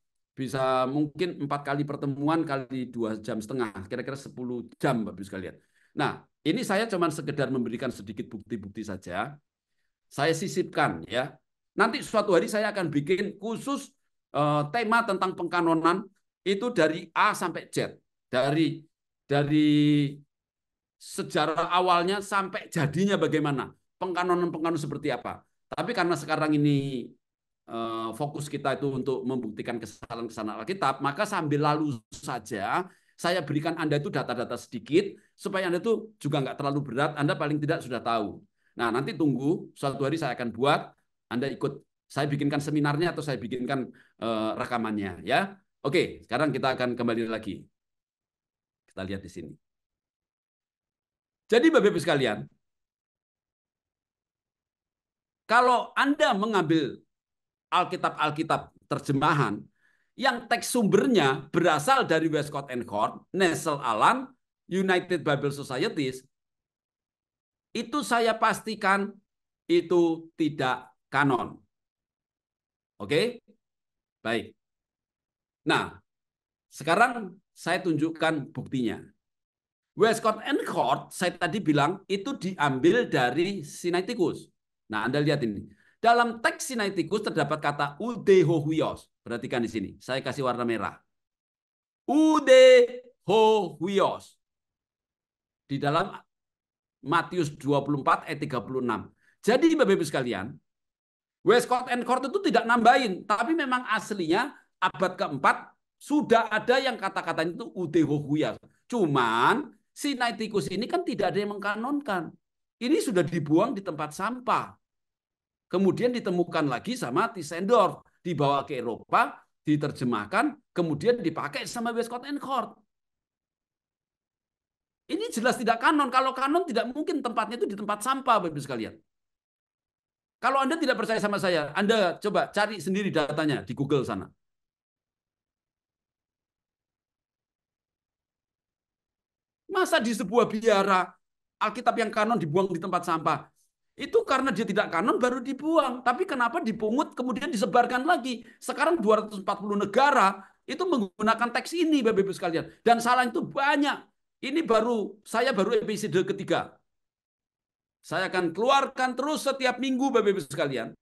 mungkin 4 kali pertemuan kali 2,5 jam, kira-kira 10 jam, Bapak Ibu sekalian. Nah, ini saya cuma sekedar memberikan sedikit bukti-bukti saja. Saya sisipkan ya. Nanti suatu hari saya akan bikin khusus tema tentang pengkanonan itu dari A sampai Z. Dari sejarah awalnya sampai jadinya bagaimana. Pengkanonan-pengkanonan seperti apa. Tapi karena sekarang ini fokus kita itu untuk membuktikan kesalahan-kesalahan Alkitab, maka sambil lalu saja saya berikan Anda itu data-data sedikit supaya Anda itu juga nggak terlalu berat, Anda paling tidak sudah tahu. Nah, nanti tunggu suatu hari saya akan buat, Anda ikut, saya bikinkan seminarnya atau saya bikinkan rekamannya ya. Oke, sekarang kita akan kembali lagi. Kita lihat di sini. Jadi Bapak Ibu sekalian, kalau Anda mengambil Alkitab terjemahan yang teks sumbernya berasal dari Westcott and Hort, Nestle Aland, United Bible Societies, itu saya pastikan itu tidak kanon. Oke? Baik. Nah, sekarang saya tunjukkan buktinya. Westcott and Hort, saya tadi bilang, itu diambil dari Sinaiticus. Nah, Anda lihat ini. Dalam teks Sinaiticus terdapat kata udehohuios. Perhatikan di sini. Saya kasih warna merah. Udehohuios. Di dalam Matius 24 ayat 36. Jadi Bapak Ibu sekalian, Westcott and Hort itu tidak nambahin, tapi memang aslinya abad keempat sudah ada yang kata-katanya itu udehohuios. Cuman Sinaiticus ini kan tidak ada yang mengkanonkan. Ini sudah dibuang di tempat sampah. Kemudian ditemukan lagi sama Tischendorf, dibawa ke Eropa, diterjemahkan, kemudian dipakai sama Westcott and Hort. Ini jelas tidak kanon. Kalau kanon tidak mungkin tempatnya itu di tempat sampah, Bapak-Ibu sekalian. Kalau Anda tidak percaya sama saya, Anda coba cari sendiri datanya di Google sana. Masa di sebuah biara Alkitab yang kanon dibuang di tempat sampah? Itu karena dia tidak kanon baru dibuang. Tapi kenapa dipungut kemudian disebarkan lagi? Sekarang 240 negara itu menggunakan teks ini, Bapak Ibu sekalian. Dan salah itu banyak. Ini saya baru episode ketiga. Saya akan keluarkan terus setiap minggu, Bapak Ibu sekalian.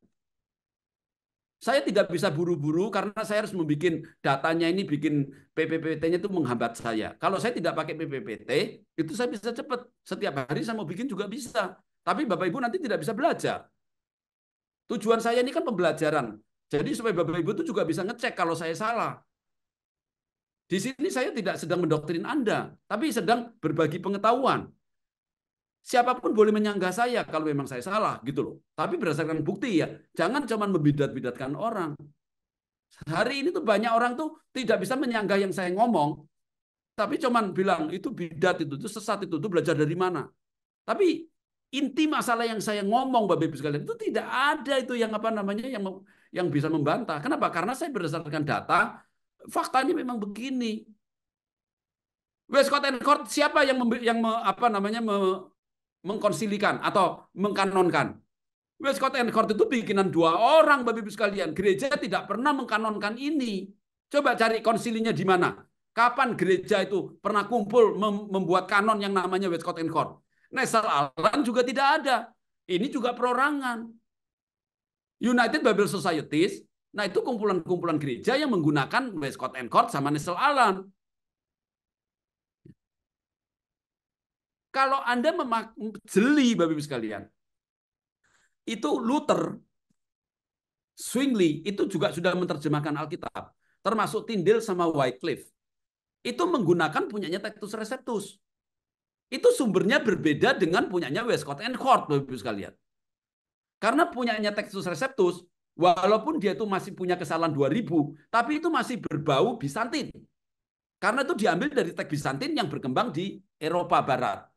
Saya tidak bisa buru-buru karena saya harus membuat datanya ini, bikin PPPT-nya itu menghambat saya. Kalau saya tidak pakai PPPT, itu saya bisa cepat. Setiap hari saya mau bikin juga bisa. Tapi Bapak Ibu nanti tidak bisa belajar. Tujuan saya ini kan pembelajaran. Jadi supaya Bapak Ibu itu juga bisa ngecek kalau saya salah. Di sini saya tidak sedang mendoktrin Anda, tapi sedang berbagi pengetahuan. Siapapun boleh menyanggah saya kalau memang saya salah, gitu loh. Tapi berdasarkan bukti ya, jangan cuma membidat-bidatkan orang. Hari ini tuh banyak orang tuh tidak bisa menyanggah yang saya ngomong, tapi cuman bilang itu bidat, itu sesat, itu belajar dari mana. Tapi inti masalah yang saya ngomong, Bapak Ibu sekalian, itu tidak ada itu yang apa namanya yang bisa membantah. Kenapa? Karena saya berdasarkan data, faktanya memang begini. Westcott and Hort siapa yang mengkonsilikan atau mengkanonkan? Westcott and Hort itu bikinan dua orang, Bapak Ibu sekalian. Gereja tidak pernah mengkanonkan ini. Coba cari konsilinya di mana. Kapan gereja itu pernah kumpul membuat kanon yang namanya Westcott and Hort? Nestle Aland juga tidak ada. Ini juga perorangan. United Bible Societies, nah itu kumpulan-kumpulan gereja yang menggunakan Westcott and Hort sama Nestle Aland. Kalau Anda jeli, Bapak Ibu sekalian, itu Luther, Zwingli, itu juga sudah menerjemahkan Alkitab. Termasuk Tyndale sama Wycliffe. Itu menggunakan punyanya Textus Receptus. Itu sumbernya berbeda dengan punyanya Westcott and Hort, Bapak Ibu sekalian. Karena punyanya Textus Receptus, walaupun dia itu masih punya kesalahan 2000, tapi itu masih berbau Bizantin. Karena itu diambil dari teks Bizantin yang berkembang di Eropa Barat.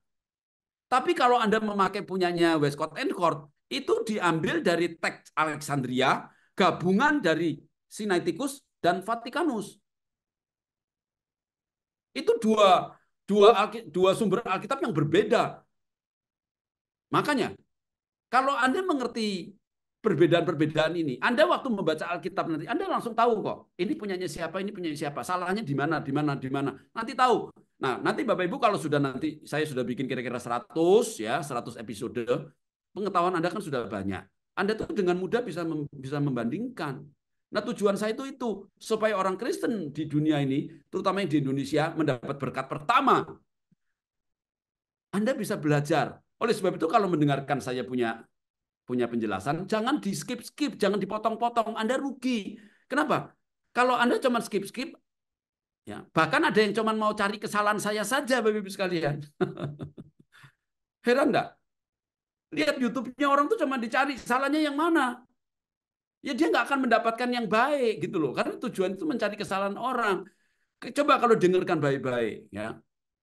Tapi kalau Anda memakai punyanya Westcott and Hort, itu diambil dari teks Alexandria, gabungan dari Sinaiticus dan Vatikanus. Itu dua sumber Alkitab yang berbeda. Makanya, kalau Anda mengerti perbedaan-perbedaan ini, Anda waktu membaca Alkitab nanti, Anda langsung tahu kok, ini punyanya siapa, ini punyanya siapa, salahnya di mana, di mana, di mana. Nanti tahu. Nah, nanti Bapak Ibu kalau sudah nanti saya sudah bikin kira-kira 100 ya, 100 episode, pengetahuan Anda kan sudah banyak. Anda tuh dengan mudah bisa membandingkan. Nah, tujuan saya itu supaya orang Kristen di dunia ini, terutama yang di Indonesia, mendapat berkat pertama. Anda bisa belajar. Oleh sebab itu kalau mendengarkan saya punya penjelasan, jangan di skip-skip, jangan dipotong-potong, Anda rugi. Kenapa? Kalau Anda cuma skip-skip, ya, bahkan ada yang cuma mau cari kesalahan saya saja, Bapak Ibu sekalian. Heran nggak? Lihat YouTube-nya orang tuh cuma dicari salahnya yang mana. Ya dia nggak akan mendapatkan yang baik gitu loh. Karena tujuan itu mencari kesalahan orang. Coba kalau dengarkan baik-baik, ya,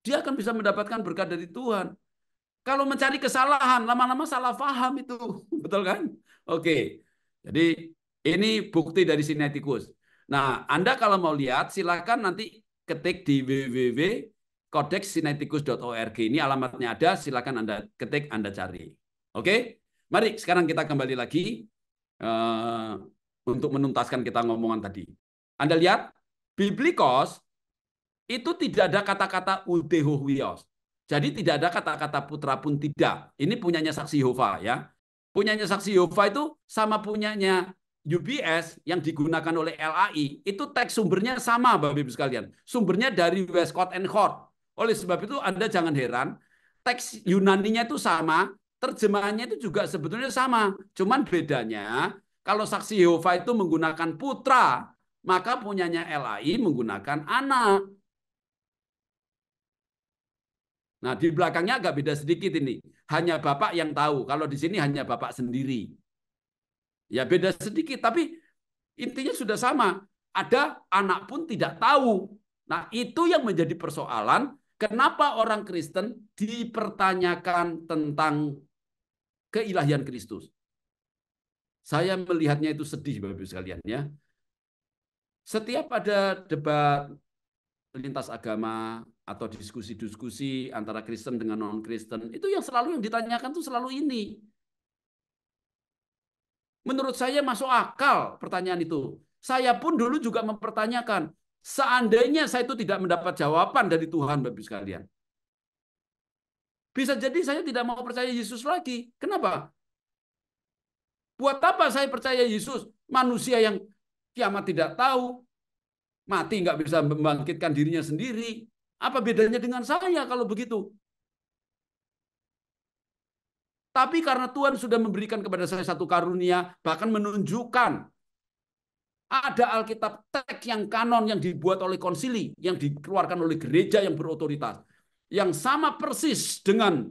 dia akan bisa mendapatkan berkat dari Tuhan. Kalau mencari kesalahan, lama-lama salah paham itu, betul kan? Oke, jadi ini bukti dari Sinaiticus. Nah, Anda kalau mau lihat, silakan nanti ketik di www.codex-sinaiticus.org. Ini alamatnya ada, silakan Anda ketik, Anda cari. Oke, mari sekarang kita kembali lagi untuk menuntaskan kita ngomongan tadi. Anda lihat, Biblikos itu tidak ada kata-kata udehowios. Jadi tidak ada kata-kata putra pun tidak. Ini punyanya Saksi Yehova ya. Punyanya Saksi Yehova itu sama punyanya UBS yang digunakan oleh LAI, itu teks sumbernya sama Bapak Ibu sekalian. Sumbernya dari Westcott and Hort. Oleh sebab itu Anda jangan heran, teks Yunaninya itu sama, terjemahannya itu juga sebetulnya sama. Cuman bedanya kalau Saksi Yehova itu menggunakan putra, maka punyanya LAI menggunakan anak. Nah, di belakangnya agak beda sedikit ini. Hanya Bapak yang tahu. Kalau di sini hanya Bapak sendiri. Ya beda sedikit, tapi intinya sudah sama. Ada anak pun tidak tahu. Nah, itu yang menjadi persoalan. Kenapa orang Kristen dipertanyakan tentang keilahian Kristus? Saya melihatnya itu sedih, Bapak Ibu sekalian ya. Setiap ada debat lintas agama atau diskusi-diskusi antara Kristen dengan non-Kristen, itu yang ditanyakan tuh selalu ini. Menurut saya masuk akal pertanyaan itu. Saya pun dulu juga mempertanyakan, seandainya saya itu tidak mendapat jawaban dari Tuhan, Bapak Ibu sekalian. Bisa jadi saya tidak mau percaya Yesus lagi. Kenapa? Buat apa saya percaya Yesus? Manusia yang kiamat tidak tahu, mati nggak bisa membangkitkan dirinya sendiri. Apa bedanya dengan saya kalau begitu? Tapi karena Tuhan sudah memberikan kepada saya satu karunia, bahkan menunjukkan ada Alkitab teks yang kanon yang dibuat oleh konsili, yang dikeluarkan oleh gereja yang berotoritas, yang sama persis dengan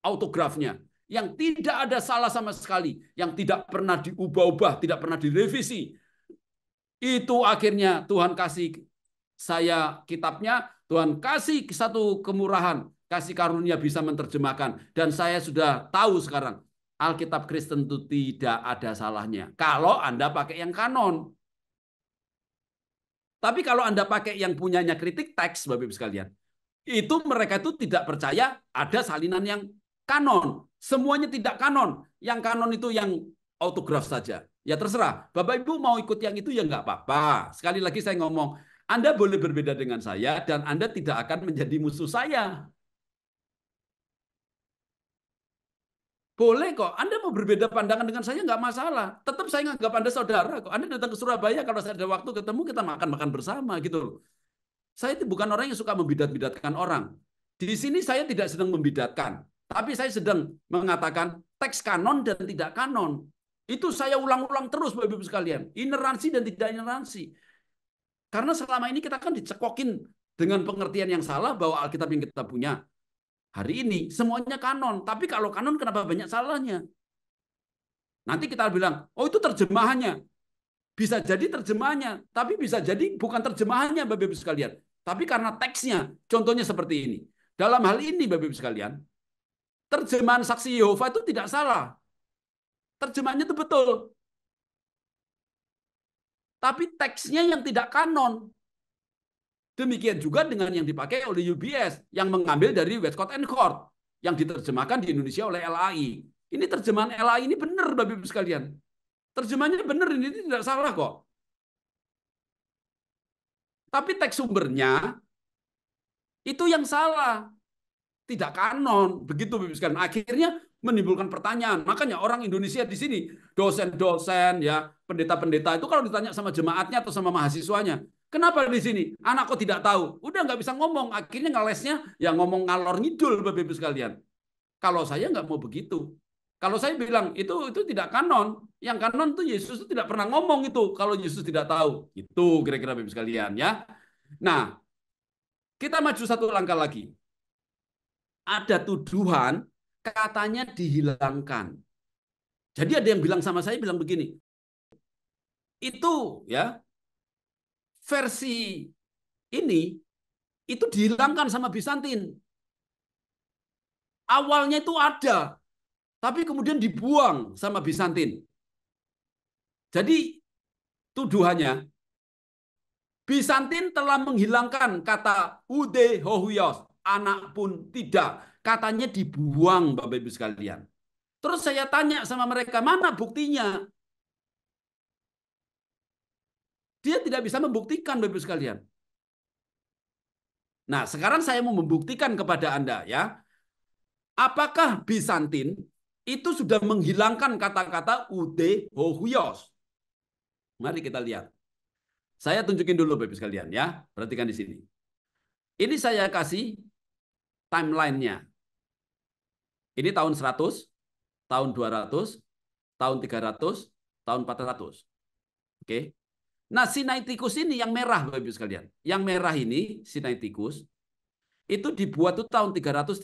autografnya, yang tidak ada salah sama sekali, yang tidak pernah diubah-ubah, tidak pernah direvisi. Itu akhirnya Tuhan kasih saya kitabnya, Tuhan kasih satu kemurahan, kasih karunia bisa menerjemahkan. Dan saya sudah tahu sekarang, Alkitab Kristen itu tidak ada salahnya. Kalau Anda pakai yang kanon. Tapi kalau Anda pakai yang punyanya kritik teks, Bapak Ibu sekalian, itu mereka itu tidak percaya ada salinan yang kanon. Semuanya tidak kanon. Yang kanon itu yang autograf saja. Ya terserah. Bapak Ibu mau ikut yang itu ya nggak apa-apa. Sekali lagi saya ngomong, Anda boleh berbeda dengan saya dan Anda tidak akan menjadi musuh saya. Boleh kok. Anda mau berbeda pandangan dengan saya nggak masalah. Tetap saya nganggap Anda saudara kok. Anda datang ke Surabaya kalau saya ada waktu ketemu kita makan-makan bersama gitu loh. Saya itu bukan orang yang suka membidat-bidatkan orang. Di sini saya tidak sedang membidatkan, tapi saya sedang mengatakan teks kanon dan tidak kanon. Itu saya ulang-ulang terus Bapak Ibu sekalian. Ineransi dan tidak ineransi. Karena selama ini kita kan dicekokin dengan pengertian yang salah bahwa Alkitab yang kita punya hari ini semuanya kanon. Tapi kalau kanon kenapa banyak salahnya? Nanti kita bilang, oh itu terjemahannya. Bisa jadi terjemahannya, tapi bisa jadi bukan terjemahannya Bapak Ibu sekalian. Tapi karena teksnya, contohnya seperti ini. Dalam hal ini Bapak Ibu sekalian, terjemahan Saksi Yehova itu tidak salah. Terjemahannya itu betul. Tapi teksnya yang tidak kanon. Demikian juga dengan yang dipakai oleh UBS, yang mengambil dari Westcott and Hort, yang diterjemahkan di Indonesia oleh LAI. Ini terjemahan LAI ini benar Bapak Ibu sekalian. Terjemahannya benar, ini tidak salah kok. Tapi teks sumbernya Itu yang salah, tidak kanon. Begitu Bapak Ibu sekalian. Akhirnya menimbulkan pertanyaan. Makanya orang Indonesia di sini, dosen-dosen, ya, pendeta-pendeta itu kalau ditanya sama jemaatnya atau sama mahasiswanya, kenapa di sini? Anak kok tidak tahu? Udah nggak bisa ngomong. Akhirnya ngelesnya ya ngomong ngalor ngidul Bapak Ibu sekalian. Kalau saya nggak mau begitu. Kalau saya bilang itu tidak kanon. Yang kanon itu Yesus itu tidak pernah ngomong itu kalau Yesus tidak tahu. Itu kira-kira Bapak Ibu sekalian ya. Nah, kita maju satu langkah lagi. Ada tuduhan katanya dihilangkan. Jadi ada yang bilang sama saya bilang begini. Itu ya versi ini itu dihilangkan sama Bizantin. Awalnya itu ada, tapi kemudian dibuang sama Bizantin. Jadi tuduhannya Bizantin telah menghilangkan kata ude hohuios, anak pun tidak. Katanya dibuang Bapak Ibu sekalian. Terus saya tanya sama mereka, mana buktinya? Dia tidak bisa membuktikan Bapak Ibu sekalian. Nah, sekarang saya mau membuktikan kepada Anda ya. Apakah Bizantin itu sudah menghilangkan kata-kata ude hohuios? Mari kita lihat. Saya tunjukin dulu Bapak Ibu sekalian ya. Perhatikan di sini. Ini saya kasih timeline-nya. Ini tahun 100, tahun 200, tahun 300, tahun 400. Oke. Nah, Sinaiticus ini yang merah Bapak Ibu sekalian. Yang merah ini Sinaiticus itu dibuat tuh tahun 330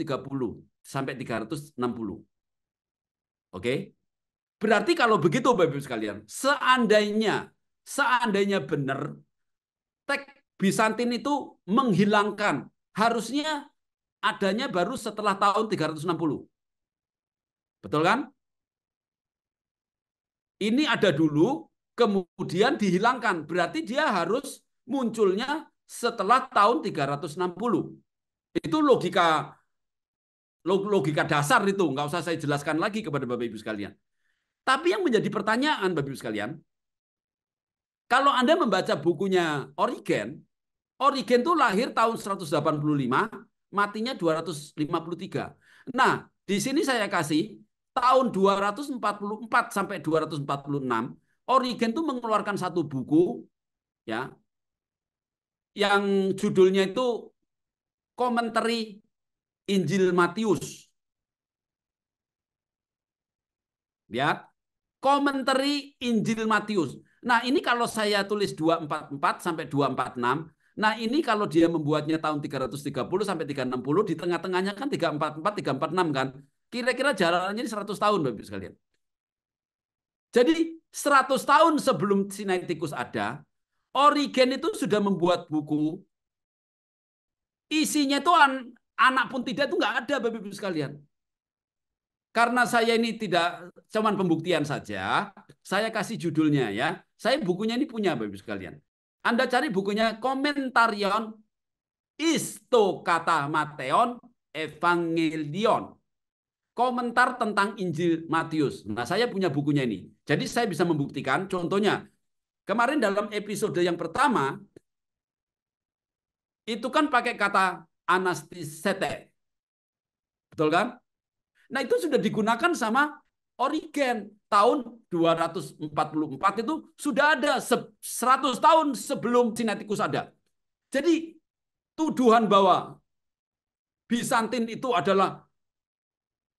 sampai 360. Oke. Berarti kalau begitu Bapak Ibu sekalian, seandainya benar teks Bizantin itu menghilangkan, harusnya adanya baru setelah tahun 360. Betul kan? Ini ada dulu, kemudian dihilangkan. Berarti dia harus munculnya setelah tahun 360. Itu logika dasar itu. Nggak usah saya jelaskan lagi kepada Bapak Ibu sekalian. Tapi yang menjadi pertanyaan Bapak Ibu sekalian, kalau Anda membaca bukunya Origen, Origen itu lahir tahun 185, matinya 253. Nah, di sini saya kasih tahun 244 sampai 246, Origen itu mengeluarkan satu buku ya yang judulnya itu Komentari Injil Matius. Lihat, Komentari Injil Matius. Nah, ini kalau saya tulis 244 sampai 246, nah ini kalau dia membuatnya tahun 330 sampai 360, di tengah-tengahnya kan 344, 346 kan. Kira-kira jaraknya 100 tahun Bapak Ibu sekalian. Jadi 100 tahun sebelum Sinaiticus ada, Origen itu sudah membuat buku. Isinya itu anak pun tidak, itu nggak ada Bapak Ibu sekalian. Karena saya ini tidak cuman pembuktian saja, saya kasih judulnya ya. Saya bukunya ini punya Bapak Ibu sekalian. Anda cari bukunya Commentarion Istokata Mateon Evangelion. Komentar tentang Injil Matius. Nah, saya punya bukunya ini. Jadi saya bisa membuktikan, contohnya, kemarin dalam episode yang pertama, itu kan pakai kata anastisete. Betul kan? Nah, itu sudah digunakan sama Origen. Tahun 244 itu sudah ada 100 tahun sebelum Sinaiticus ada. Jadi, tuduhan bahwa Bizantin itu adalah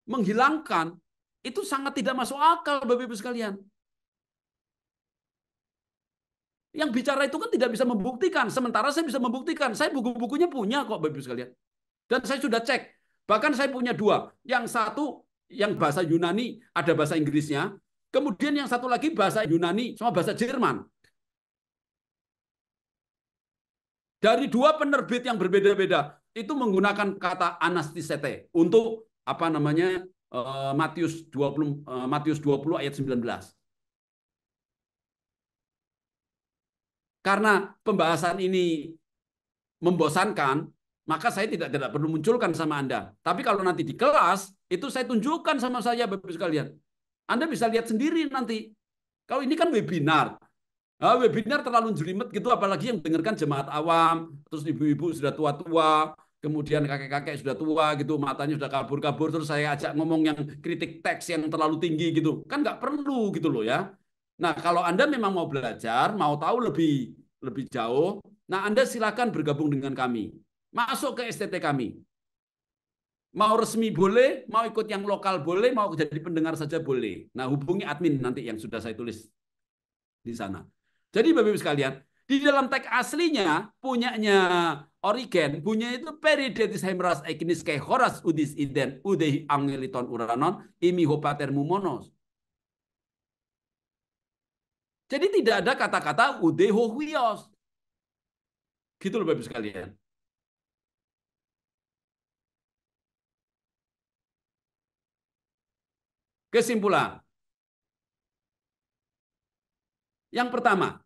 menghilangkan, itu sangat tidak masuk akal, Bapak Ibu sekalian. Yang bicara itu kan tidak bisa membuktikan. Sementara saya bisa membuktikan. Saya buku-bukunya punya kok, Bapak Ibu sekalian. Dan saya sudah cek. Bahkan saya punya dua. Yang satu, yang bahasa Yunani, ada bahasa Inggrisnya. Kemudian yang satu lagi bahasa Yunani sama bahasa Jerman. Dari dua penerbit yang berbeda-beda, itu menggunakan kata anastisete untuk apa namanya Matius 20 ayat 19. Karena pembahasan ini membosankan, maka saya tidak perlu munculkan sama Anda. Tapi kalau nanti di kelas, itu saya tunjukkan sama saya, Bapak sekalian. Anda bisa lihat sendiri nanti. Kalau ini kan webinar. Nah, webinar terlalu jelimet gitu, apalagi yang dengarkan jemaat awam, terus ibu-ibu sudah tua-tua, kemudian kakek-kakek sudah tua gitu, matanya sudah kabur-kabur, terus saya ajak ngomong yang kritik teks yang terlalu tinggi gitu. Kan nggak perlu gitu loh ya. Nah, kalau Anda memang mau belajar, mau tahu lebih lebih jauh, nah Anda silakan bergabung dengan kami. Masuk ke STT kami. Mau resmi boleh, mau ikut yang lokal boleh, mau jadi pendengar saja boleh. Nah, hubungi admin nanti yang sudah saya tulis di sana. Jadi Bapak Ibu sekalian, di dalam teks aslinya punyanya Origen, punya itu peridetis hemras ekinis ke horas udis iden udehi angeliton uranon imi hopater mumonos. Jadi tidak ada kata-kata udeho huios. Gitu loh Bapak Ibu sekalian. Kesimpulan. Yang pertama,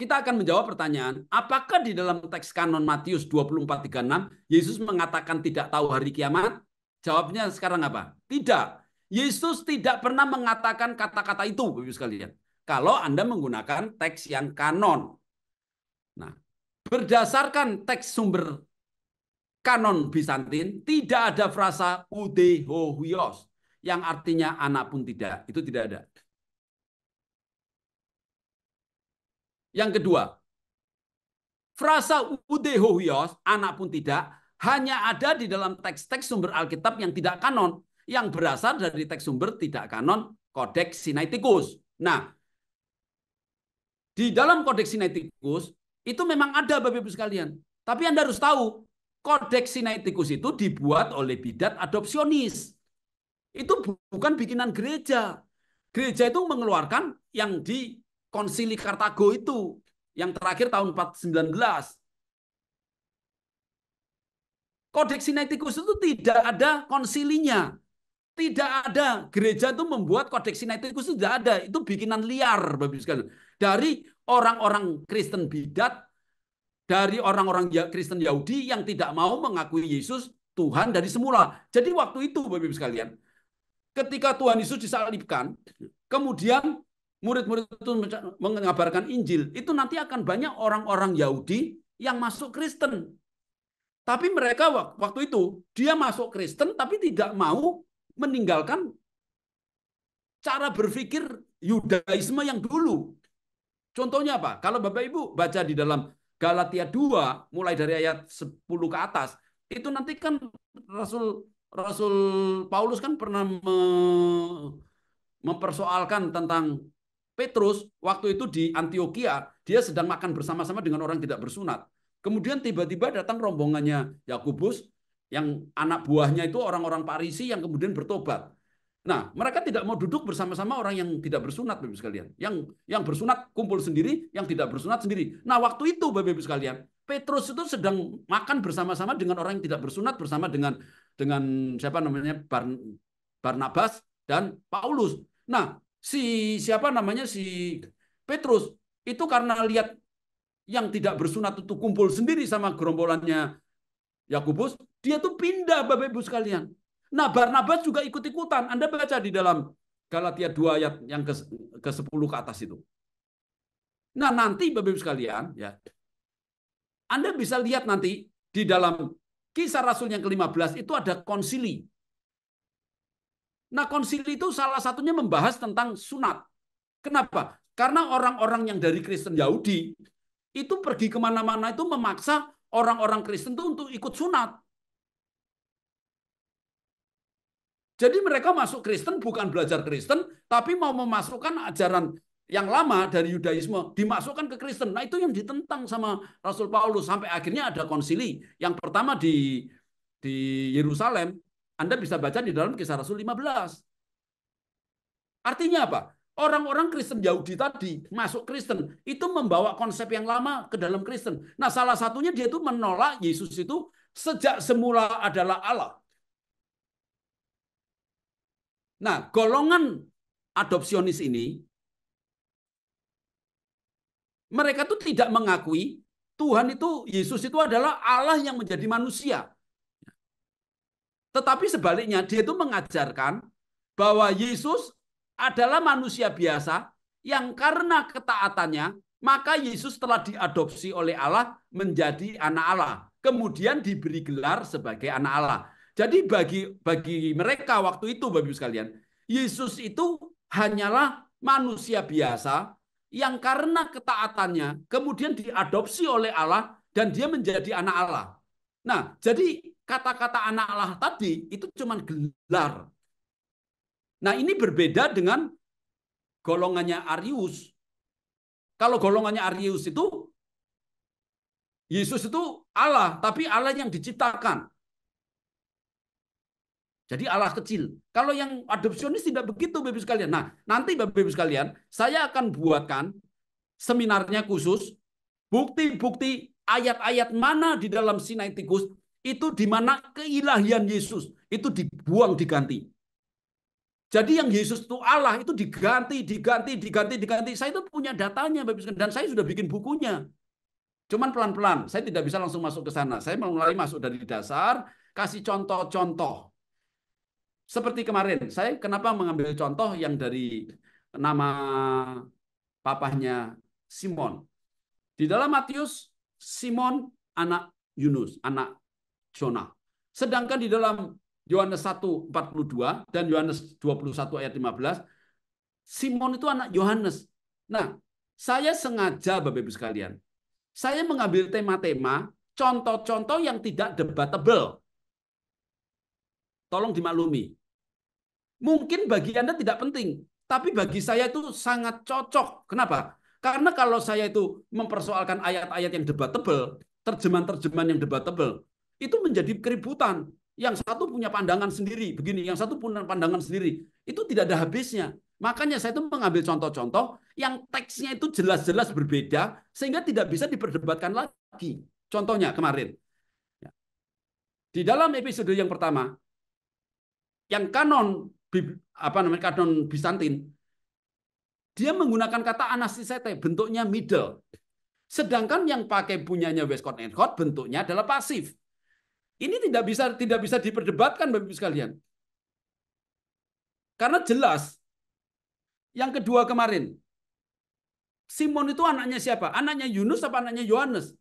kita akan menjawab pertanyaan, apakah di dalam teks kanon Matius 24:36 Yesus mengatakan tidak tahu hari kiamat? Jawabnya sekarang apa? Tidak. Yesus tidak pernah mengatakan kata-kata itu, Bapak sekalian. Kalau Anda menggunakan teks yang kanon. Nah, berdasarkan teks sumber kanon Bizantin, tidak ada frasa udehohuios yang artinya anak pun tidak. Itu tidak ada. Yang kedua, frasa udehohuios, anak pun tidak, hanya ada di dalam teks-teks sumber Alkitab yang tidak kanon, yang berasal dari teks sumber tidak kanon Kodeks Sinaiticus. Nah, di dalam Kodeks Sinaiticus itu memang ada Bapak Ibu sekalian. Tapi Anda harus tahu, Kodeks Sinaiticus itu dibuat oleh bidat adopsionis. Itu bukan bikinan gereja. Gereja itu mengeluarkan yang di Konsili Kartago itu, yang terakhir tahun 419. Kodeks Sinaiticus itu tidak ada konsilinya. Tidak ada. Gereja itu membuat Kodeks Sinaiticus itu tidak ada. Itu bikinan liar, Bapak Ibu sekalian. Dari orang-orang Kristen bidat, dari orang-orang Kristen Yahudi yang tidak mau mengakui Yesus Tuhan dari semula. Jadi waktu itu, Bapak Ibu sekalian, ketika Tuhan Yesus disalibkan, kemudian murid-murid itu mengabarkan Injil, itu nanti akan banyak orang-orang Yahudi yang masuk Kristen. Tapi mereka waktu itu, dia masuk Kristen tapi tidak mau meninggalkan cara berpikir Yudaisme yang dulu. Contohnya apa? Kalau Bapak Ibu baca di dalam Galatia 2, mulai dari ayat 10 ke atas, itu nanti kan Rasul Rasul Paulus kan pernah mempersoalkan tentang Petrus waktu itu di Antioquia, dia sedang makan bersama-sama dengan orang tidak bersunat. Kemudian tiba-tiba datang rombongannya Yakobus, yang anak buahnya itu orang-orang Farisi yang kemudian bertobat. Nah, mereka tidak mau duduk bersama-sama orang yang tidak bersunat, Bapak Ibu sekalian. Yang bersunat kumpul sendiri, yang tidak bersunat sendiri. Nah, waktu itu Bapak Ibu sekalian, Petrus itu sedang makan bersama-sama dengan orang yang tidak bersunat bersama dengan siapa namanya Barnabas dan Paulus. Nah, siapa namanya si Petrus itu karena lihat yang tidak bersunat itu kumpul sendiri sama gerombolannya Yakobus, dia tuh pindah Bapak Ibu sekalian. Nah, Barnabas juga ikut-ikutan. Anda baca di dalam Galatia 2 ayat yang ke-10 ke atas itu. Nah, nanti Bapak Ibu sekalian, ya, Anda bisa lihat nanti di dalam Kisah Rasul yang ke-15 itu ada konsili. Nah, konsili itu salah satunya membahas tentang sunat. Kenapa? Karena orang-orang yang dari Kristen Yahudi itu pergi kemana-mana itu memaksa orang-orang Kristen itu untuk ikut sunat. Jadi mereka masuk Kristen bukan belajar Kristen, tapi mau memasukkan ajaran yang lama dari Yudaisme, dimasukkan ke Kristen. Nah itu yang ditentang sama Rasul Paulus. Sampai akhirnya ada konsili. Yang pertama di Yerusalem, Anda bisa baca di dalam Kisah Rasul 15. Artinya apa? Orang-orang Kristen Yahudi tadi masuk Kristen, itu membawa konsep yang lama ke dalam Kristen. Nah salah satunya dia itu menolak Yesus itu sejak semula adalah Allah. Nah, golongan adopsionis ini, mereka tuh tidak mengakui Tuhan itu, Yesus itu adalah Allah yang menjadi manusia. Tetapi sebaliknya, dia itu mengajarkan bahwa Yesus adalah manusia biasa yang karena ketaatannya, Maka Yesus telah diadopsi oleh Allah menjadi anak Allah. Kemudian diberi gelar sebagai anak Allah. Jadi bagi mereka waktu itu, Bapak Ibu sekalian, Yesus itu hanyalah manusia biasa yang karena ketaatannya kemudian diadopsi oleh Allah dan dia menjadi anak Allah. Nah, jadi kata-kata anak Allah tadi itu cuma gelar. Nah, ini berbeda dengan golongannya Arius. Kalau golongannya Arius itu, Yesus itu Allah, tapi Allah yang diciptakan. Jadi Allah kecil. Kalau yang adopsionis tidak begitu, Bapak Ibu sekalian. Nah, nanti Bapak Ibu sekalian, saya akan buatkan seminarnya khusus, bukti-bukti ayat-ayat mana di dalam Sinaiticus, itu di mana keilahian Yesus, itu dibuang, diganti. Jadi yang Yesus itu Allah, itu diganti. Saya itu punya datanya, Bapak Ibu sekalian, dan saya sudah bikin bukunya. Cuman pelan-pelan, saya tidak bisa langsung masuk ke sana. Saya mulai masuk dari dasar, kasih contoh-contoh. Seperti kemarin, saya kenapa mengambil contoh yang dari nama papahnya Simon. Di dalam Matius, Simon anak Yunus, anak Jonah. Sedangkan di dalam Yohanes 1:42 dan Yohanes 21 ayat 15, Simon itu anak Yohanes. Nah, saya sengaja Bapak Ibu sekalian, saya mengambil tema-tema, contoh-contoh yang tidak debatable. Tolong dimaklumi. Mungkin bagi Anda tidak penting, tapi bagi saya itu sangat cocok. Kenapa? Karena kalau saya itu mempersoalkan ayat-ayat yang debatable, terjemahan-terjemahan yang debatable, itu menjadi keributan. Yang satu punya pandangan sendiri, begini, yang satu punya pandangan sendiri. Itu tidak ada habisnya. Makanya saya itu mengambil contoh-contoh yang teksnya itu jelas-jelas berbeda, sehingga tidak bisa diperdebatkan lagi. Contohnya kemarin. Di dalam episode yang pertama, yang kanon Bizantin, dia menggunakan kata anastisete, bentuknya middle. Sedangkan yang pakai punyanya Westcott and Hort bentuknya adalah pasif. Ini tidak bisa diperdebatkan Bapak Ibu sekalian. Karena jelas. Yang kedua kemarin, Simon itu anaknya siapa? Anaknya Yunus apa anaknya Yohanes?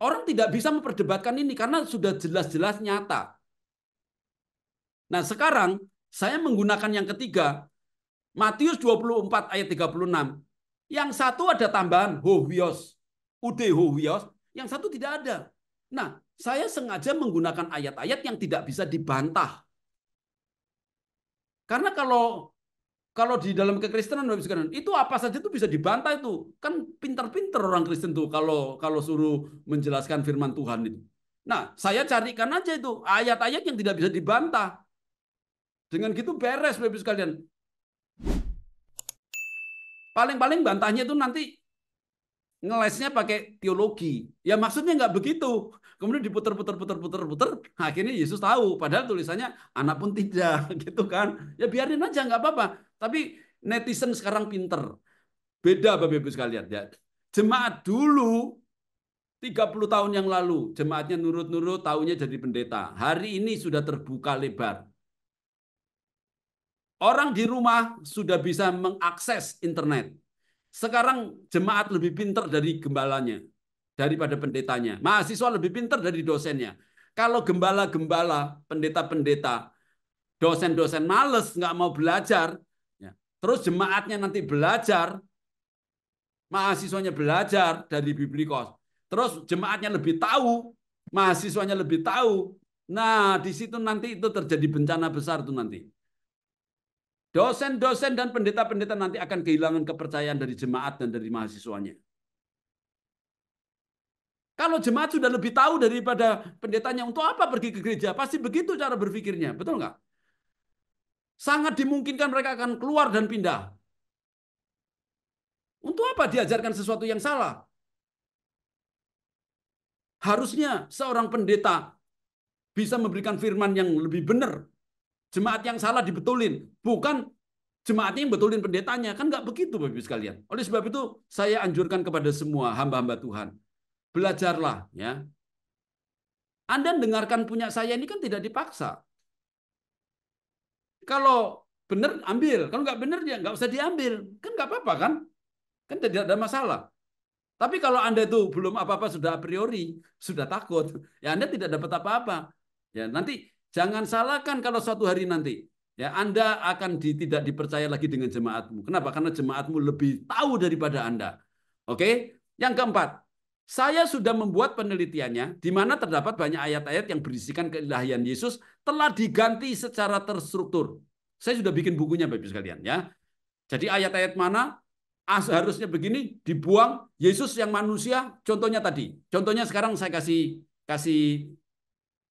Orang tidak bisa memperdebatkan ini karena sudah jelas-jelas nyata. Nah, sekarang saya menggunakan yang ketiga, Matius 24 ayat 36. Yang satu ada tambahan hovios, hovios, yang satu tidak ada. Nah, saya sengaja menggunakan ayat-ayat yang tidak bisa dibantah. Karena kalau di dalam kekristenan itu apa saja itu bisa dibantah itu. Kan pintar-pintar orang Kristen tuh kalau suruh menjelaskan firman Tuhan itu. Nah, saya carikan aja itu ayat-ayat yang tidak bisa dibantah. Dengan gitu beres Bapak Ibu sekalian. Paling-paling bantahnya itu nanti ngelesnya pakai teologi. Ya maksudnya nggak begitu. Kemudian diputer-puter, akhirnya Yesus tahu. Padahal tulisannya anak pun tidak, gitu kan. Ya biarin aja, nggak apa-apa. Tapi netizen sekarang pinter. Beda Bapak Ibu sekalian. Ya. Jemaat dulu 30 tahun yang lalu, jemaatnya nurut-nurut, taunya jadi pendeta. Hari ini sudah terbuka lebar. Orang di rumah sudah bisa mengakses internet. Sekarang jemaat lebih pintar dari gembalanya, daripada pendetanya. Mahasiswa lebih pintar dari dosennya. Kalau gembala-gembala, pendeta-pendeta, dosen-dosen males, nggak mau belajar, ya. Terus jemaatnya nanti belajar, mahasiswanya belajar dari Biblikos. Terus jemaatnya lebih tahu, mahasiswanya lebih tahu. Nah, di situ nanti itu terjadi bencana besar tuh nanti. Dosen-dosen dan pendeta-pendeta nanti akan kehilangan kepercayaan dari jemaat dan dari mahasiswanya. Kalau jemaat sudah lebih tahu daripada pendetanya, untuk apa pergi ke gereja? Pasti begitu cara berpikirnya, betul nggak? Sangat dimungkinkan mereka akan keluar dan pindah. Untuk apa diajarkan sesuatu yang salah? Harusnya seorang pendeta bisa memberikan firman yang lebih benar. Jemaat yang salah dibetulin, bukan jemaatnya yang betulin pendetanya. Kan nggak begitu Bapak Ibu sekalian. Oleh sebab itu saya anjurkan kepada semua hamba-hamba Tuhan, belajarlah ya. Anda dengarkan punya saya ini kan tidak dipaksa. Kalau benar ambil, kalau nggak benar ya nggak usah diambil, kan nggak apa-apa kan? Kan tidak ada masalah. Tapi kalau Anda itu belum apa-apa sudah a priori, sudah takut, ya Anda tidak dapat apa-apa. Ya, nanti jangan salahkan kalau suatu hari nanti ya Anda akan tidak dipercaya lagi dengan jemaatmu. Kenapa? Karena jemaatmu lebih tahu daripada Anda. Oke? Yang keempat, saya sudah membuat penelitiannya di mana terdapat banyak ayat-ayat yang berisikan keilahian Yesus telah diganti secara terstruktur. Saya sudah bikin bukunya Bapak Ibu sekalian ya. Jadi ayat-ayat mana harusnya begini dibuang, Yesus yang manusia, contohnya tadi. Contohnya sekarang saya kasih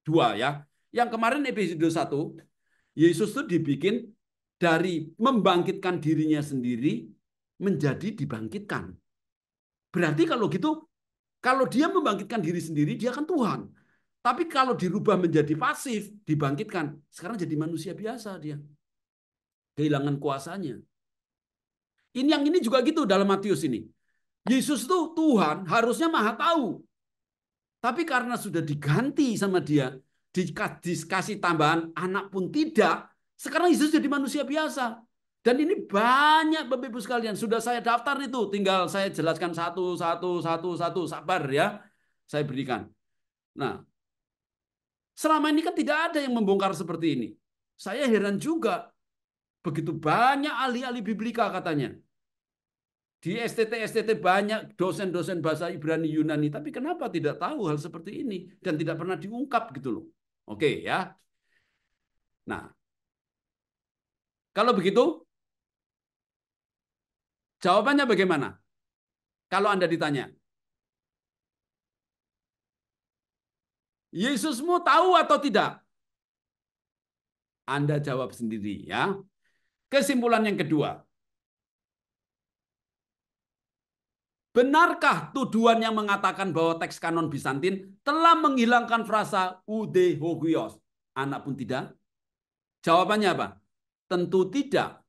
dua ya. Yang kemarin episode 1, Yesus itu dibikin dari membangkitkan dirinya sendiri menjadi dibangkitkan. Berarti kalau gitu, kalau dia membangkitkan diri sendiri, dia kan Tuhan. Tapi kalau dirubah menjadi pasif, dibangkitkan, sekarang jadi manusia biasa dia. Kehilangan kuasanya. Yang ini juga gitu dalam Matius ini. Yesus itu Tuhan, harusnya maha tahu. Tapi karena sudah diganti sama dia, dikasih tambahan anak pun tidak, sekarang Yesus jadi manusia biasa. Dan ini banyak Bapak Ibu sekalian, sudah saya daftar itu, tinggal saya jelaskan satu, sabar ya, saya berikan. Nah, selama ini kan tidak ada yang membongkar seperti ini. Saya heran juga, begitu banyak ahli-ahli biblika katanya. Di STT banyak dosen-dosen bahasa Ibrani Yunani, tapi kenapa tidak tahu hal seperti ini dan tidak pernah diungkap gitu loh. Oke ya. Nah, kalau begitu, jawabannya bagaimana? Kalau Anda ditanya, Yesusmu tahu atau tidak? Anda jawab sendiri ya. Kesimpulan yang kedua, benarkah tuduhan yang mengatakan bahwa teks kanon Bizantin telah menghilangkan frasa udehogios? Anak pun tidak. Jawabannya apa? Tentu tidak.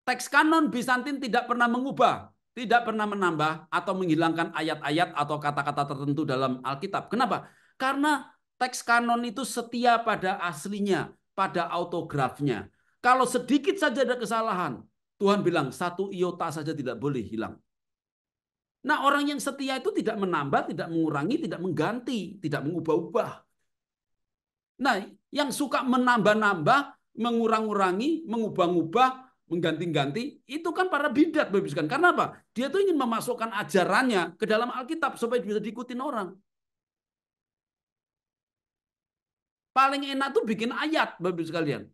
Teks kanon Bizantin tidak pernah mengubah, tidak pernah menambah atau menghilangkan ayat-ayat atau kata-kata tertentu dalam Alkitab. Kenapa? Karena teks kanon itu setia pada aslinya, pada autografnya. Kalau sedikit saja ada kesalahan, Tuhan bilang satu iota saja tidak boleh hilang. Nah, orang yang setia itu tidak menambah, tidak mengurangi, tidak mengganti, tidak mengubah-ubah. Nah, yang suka menambah-nambah, mengurang-urangi, mengubah-ubah, mengganti-ganti, itu kan para bidat. Karena apa? Dia tuh ingin memasukkan ajarannya ke dalam Alkitab supaya bisa diikutin orang. Paling enak tuh bikin ayat, Bapak sekalian.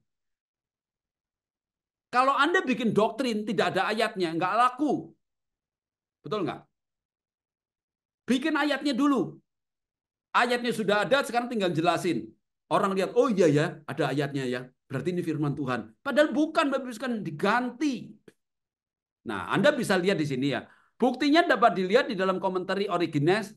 Kalau Anda bikin doktrin, tidak ada ayatnya, nggak laku. Betul nggak? Bikin ayatnya dulu. Ayatnya sudah ada, sekarang tinggal jelasin. Orang lihat, oh iya ya, ada ayatnya ya. Berarti ini firman Tuhan. Padahal bukan, Bapak sekalian, diganti. Nah, Anda bisa lihat di sini ya. Buktinya dapat dilihat di dalam komentari Origenes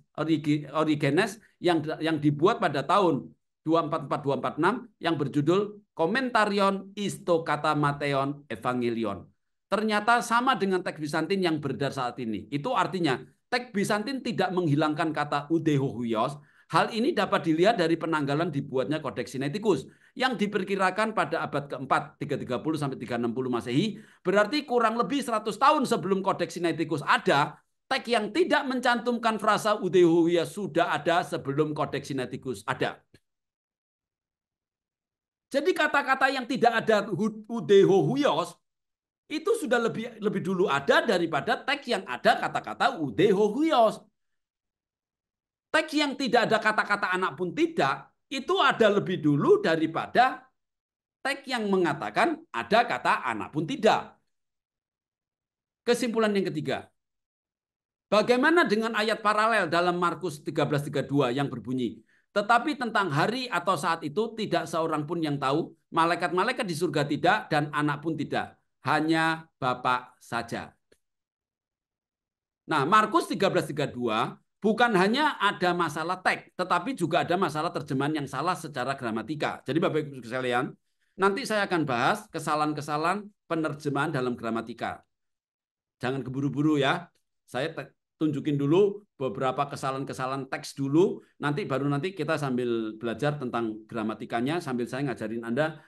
yang dibuat pada tahun 244-246 yang berjudul Commentarion Istokata Mateon Evangelion. Ternyata sama dengan teks Bizantin yang beredar saat ini. Itu artinya teks Bizantin tidak menghilangkan kata udehohuios. Hal ini dapat dilihat dari penanggalan dibuatnya Kodeks Sinaiticus yang diperkirakan pada abad keempat 330 sampai 360 Masehi. Berarti kurang lebih 100 tahun sebelum Kodeks Sinaiticus ada, teks yang tidak mencantumkan frasa udehohuios sudah ada sebelum Kodeks Sinaiticus ada. Jadi kata-kata yang tidak ada udehohuios itu sudah lebih dulu ada daripada teks yang ada kata-kata udehohuios. Teks yang tidak ada kata-kata anak pun tidak, itu ada lebih dulu daripada teks yang mengatakan ada kata anak pun tidak. Kesimpulan yang ketiga. Bagaimana dengan ayat paralel dalam Markus 13:32 yang berbunyi, tetapi tentang hari atau saat itu tidak seorang pun yang tahu, malaikat-malaikat di surga tidak, dan anak pun tidak, hanya Bapa saja. Nah, Markus 13:32 bukan hanya ada masalah teks, tetapi juga ada masalah terjemahan yang salah secara gramatika. Jadi Bapak Ibu sekalian, nanti saya akan bahas kesalahan-kesalahan penerjemahan dalam gramatika. Jangan keburu-buru ya. Saya tunjukin dulu beberapa kesalahan-kesalahan teks dulu, nanti kita sambil belajar tentang gramatikanya, sambil saya ngajarin Anda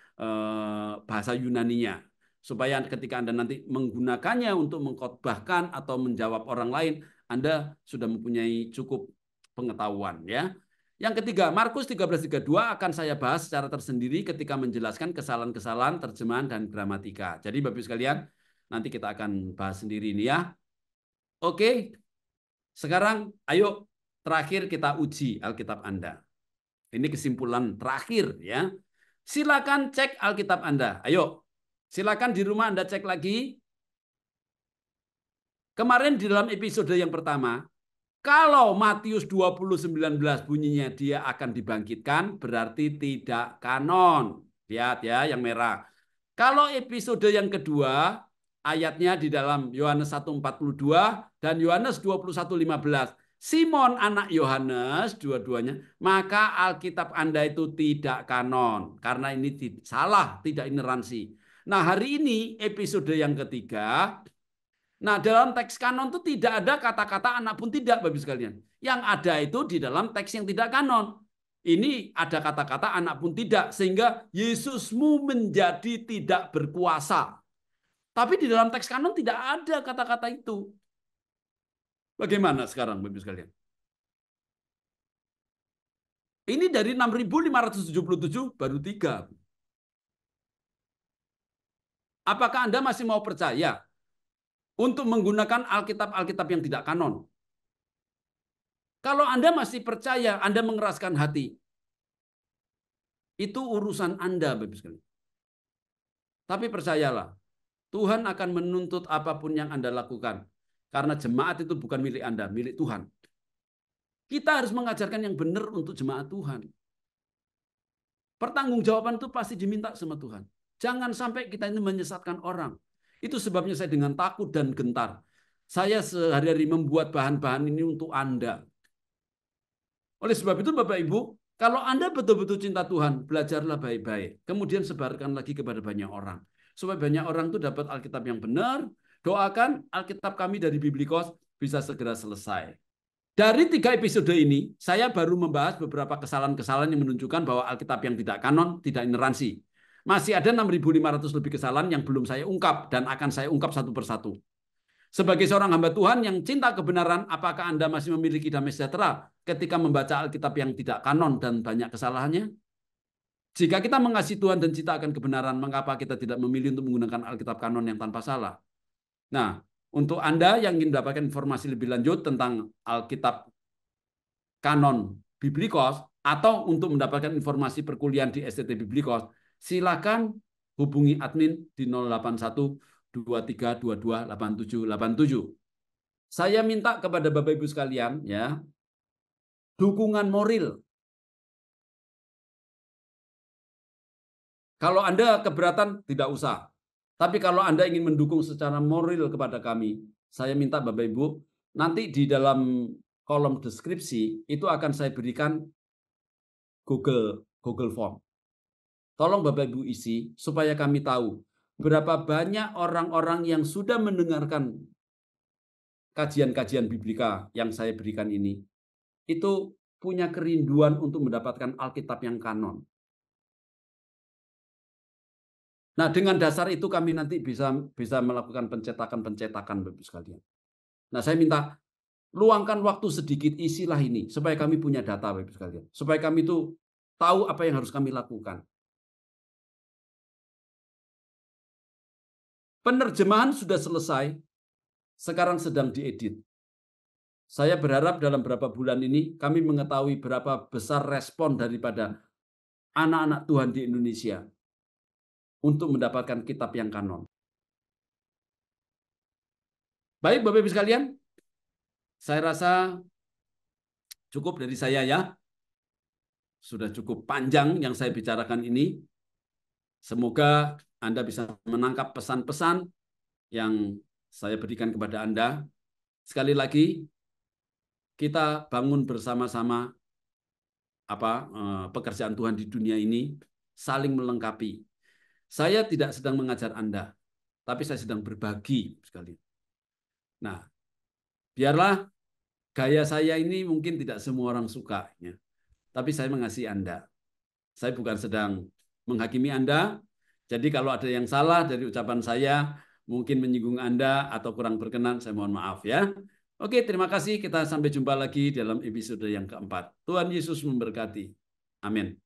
bahasa Yunaninya. supaya ketika Anda nanti menggunakannya untuk mengkhotbahkan atau menjawab orang lain, Anda sudah mempunyai cukup pengetahuan ya. Yang ketiga, Markus 13:32 akan saya bahas secara tersendiri ketika menjelaskan kesalahan-kesalahan terjemahan dan gramatika. Jadi Bapak Ibu sekalian, nanti kita akan bahas sendiri ini ya. Oke, sekarang ayo terakhir kita uji Alkitab Anda. Ini kesimpulan terakhir ya. Silakan cek Alkitab Anda. Ayo, silakan di rumah Anda cek lagi. Kemarin di dalam episode yang pertama, kalau Matius 20:19 bunyinya dia akan dibangkitkan, berarti tidak kanon. Lihat ya yang merah. Kalau episode yang kedua, ayatnya di dalam Yohanes 1:42 dan Yohanes 21:15. Simon anak Yohanes, dua-duanya, maka Alkitab Anda itu tidak kanon. Karena ini salah, tidak ineransi. Nah hari ini episode yang ketiga, nah, dalam teks kanon itu tidak ada kata-kata anak pun tidak, Bapak sekalian. Yang ada itu di dalam teks yang tidak kanon. Ini ada kata-kata anak pun tidak, sehingga Yesusmu menjadi tidak berkuasa. Tapi di dalam teks kanon tidak ada kata-kata itu. Bagaimana sekarang, Bapak sekalian? Ini dari 6.577 baru 3. Apakah Anda masih mau percaya untuk menggunakan Alkitab-Alkitab yang tidak kanon? Kalau Anda masih percaya, Anda mengeraskan hati. Itu urusan Anda, Bapak sekalian. Tapi percayalah, Tuhan akan menuntut apapun yang Anda lakukan. Karena jemaat itu bukan milik Anda, milik Tuhan. Kita harus mengajarkan yang benar untuk jemaat Tuhan. Pertanggungjawaban itu pasti diminta sama Tuhan. Jangan sampai kita ini menyesatkan orang. Itu sebabnya saya dengan takut dan gentar. Saya sehari-hari membuat bahan-bahan ini untuk Anda. Oleh sebab itu Bapak Ibu, kalau Anda betul-betul cinta Tuhan, belajarlah baik-baik. Kemudian sebarkan lagi kepada banyak orang. Supaya banyak orang itu dapat Alkitab yang benar. Doakan Alkitab kami dari Biblikos bisa segera selesai. Dari 3 episode ini, saya baru membahas beberapa kesalahan-kesalahan yang menunjukkan bahwa Alkitab yang tidak kanon, tidak ineransi. Masih ada 6.500 lebih kesalahan yang belum saya ungkap dan akan saya ungkap satu persatu. Sebagai seorang hamba Tuhan yang cinta kebenaran, apakah Anda masih memiliki damai sejahtera ketika membaca Alkitab yang tidak kanon dan banyak kesalahannya? Jika kita mengasihi Tuhan dan cinta akan kebenaran, mengapa kita tidak memilih untuk menggunakan Alkitab kanon yang tanpa salah? Nah, untuk Anda yang ingin mendapatkan informasi lebih lanjut tentang Alkitab kanon Biblikos atau untuk mendapatkan informasi perkuliahan di STT Biblikos, silakan hubungi admin di 081 2322 8787. Saya minta kepada Bapak Ibu sekalian ya, dukungan moral. Kalau Anda keberatan tidak usah. Tapi kalau Anda ingin mendukung secara moral kepada kami, saya minta Bapak Ibu nanti di dalam kolom deskripsi itu akan saya berikan Google Form. Tolong Bapak Ibu isi supaya kami tahu berapa banyak orang-orang yang sudah mendengarkan kajian-kajian biblika yang saya berikan ini, itu punya kerinduan untuk mendapatkan Alkitab yang kanon. Nah, dengan dasar itu kami nanti bisa melakukan pencetakan Bapak sekalian. Nah, saya minta luangkan waktu sedikit, isilah ini supaya kami punya data Bapak sekalian. Supaya kami itu tahu apa yang harus kami lakukan. Penerjemahan sudah selesai, sekarang sedang diedit. Saya berharap dalam beberapa bulan ini kami mengetahui berapa besar respon daripada anak-anak Tuhan di Indonesia untuk mendapatkan kitab yang kanon. Baik Bapak Ibu sekalian, saya rasa cukup dari saya ya. Sudah cukup panjang yang saya bicarakan ini. Semoga Anda bisa menangkap pesan-pesan yang saya berikan kepada Anda. Sekali lagi, kita bangun bersama-sama pekerjaan Tuhan di dunia ini, saling melengkapi. Saya tidak sedang mengajar Anda, tapi saya sedang berbagi sekali. Nah, biarlah gaya saya ini mungkin tidak semua orang suka, ya. Tapi saya mengasihi Anda. Saya bukan sedang menghakimi Anda. Jadi kalau ada yang salah dari ucapan saya, mungkin menyinggung Anda atau kurang berkenan, saya mohon maaf ya. Oke, terima kasih. Kita sampai jumpa lagi dalam episode yang keempat. Tuhan Yesus memberkati. Amin.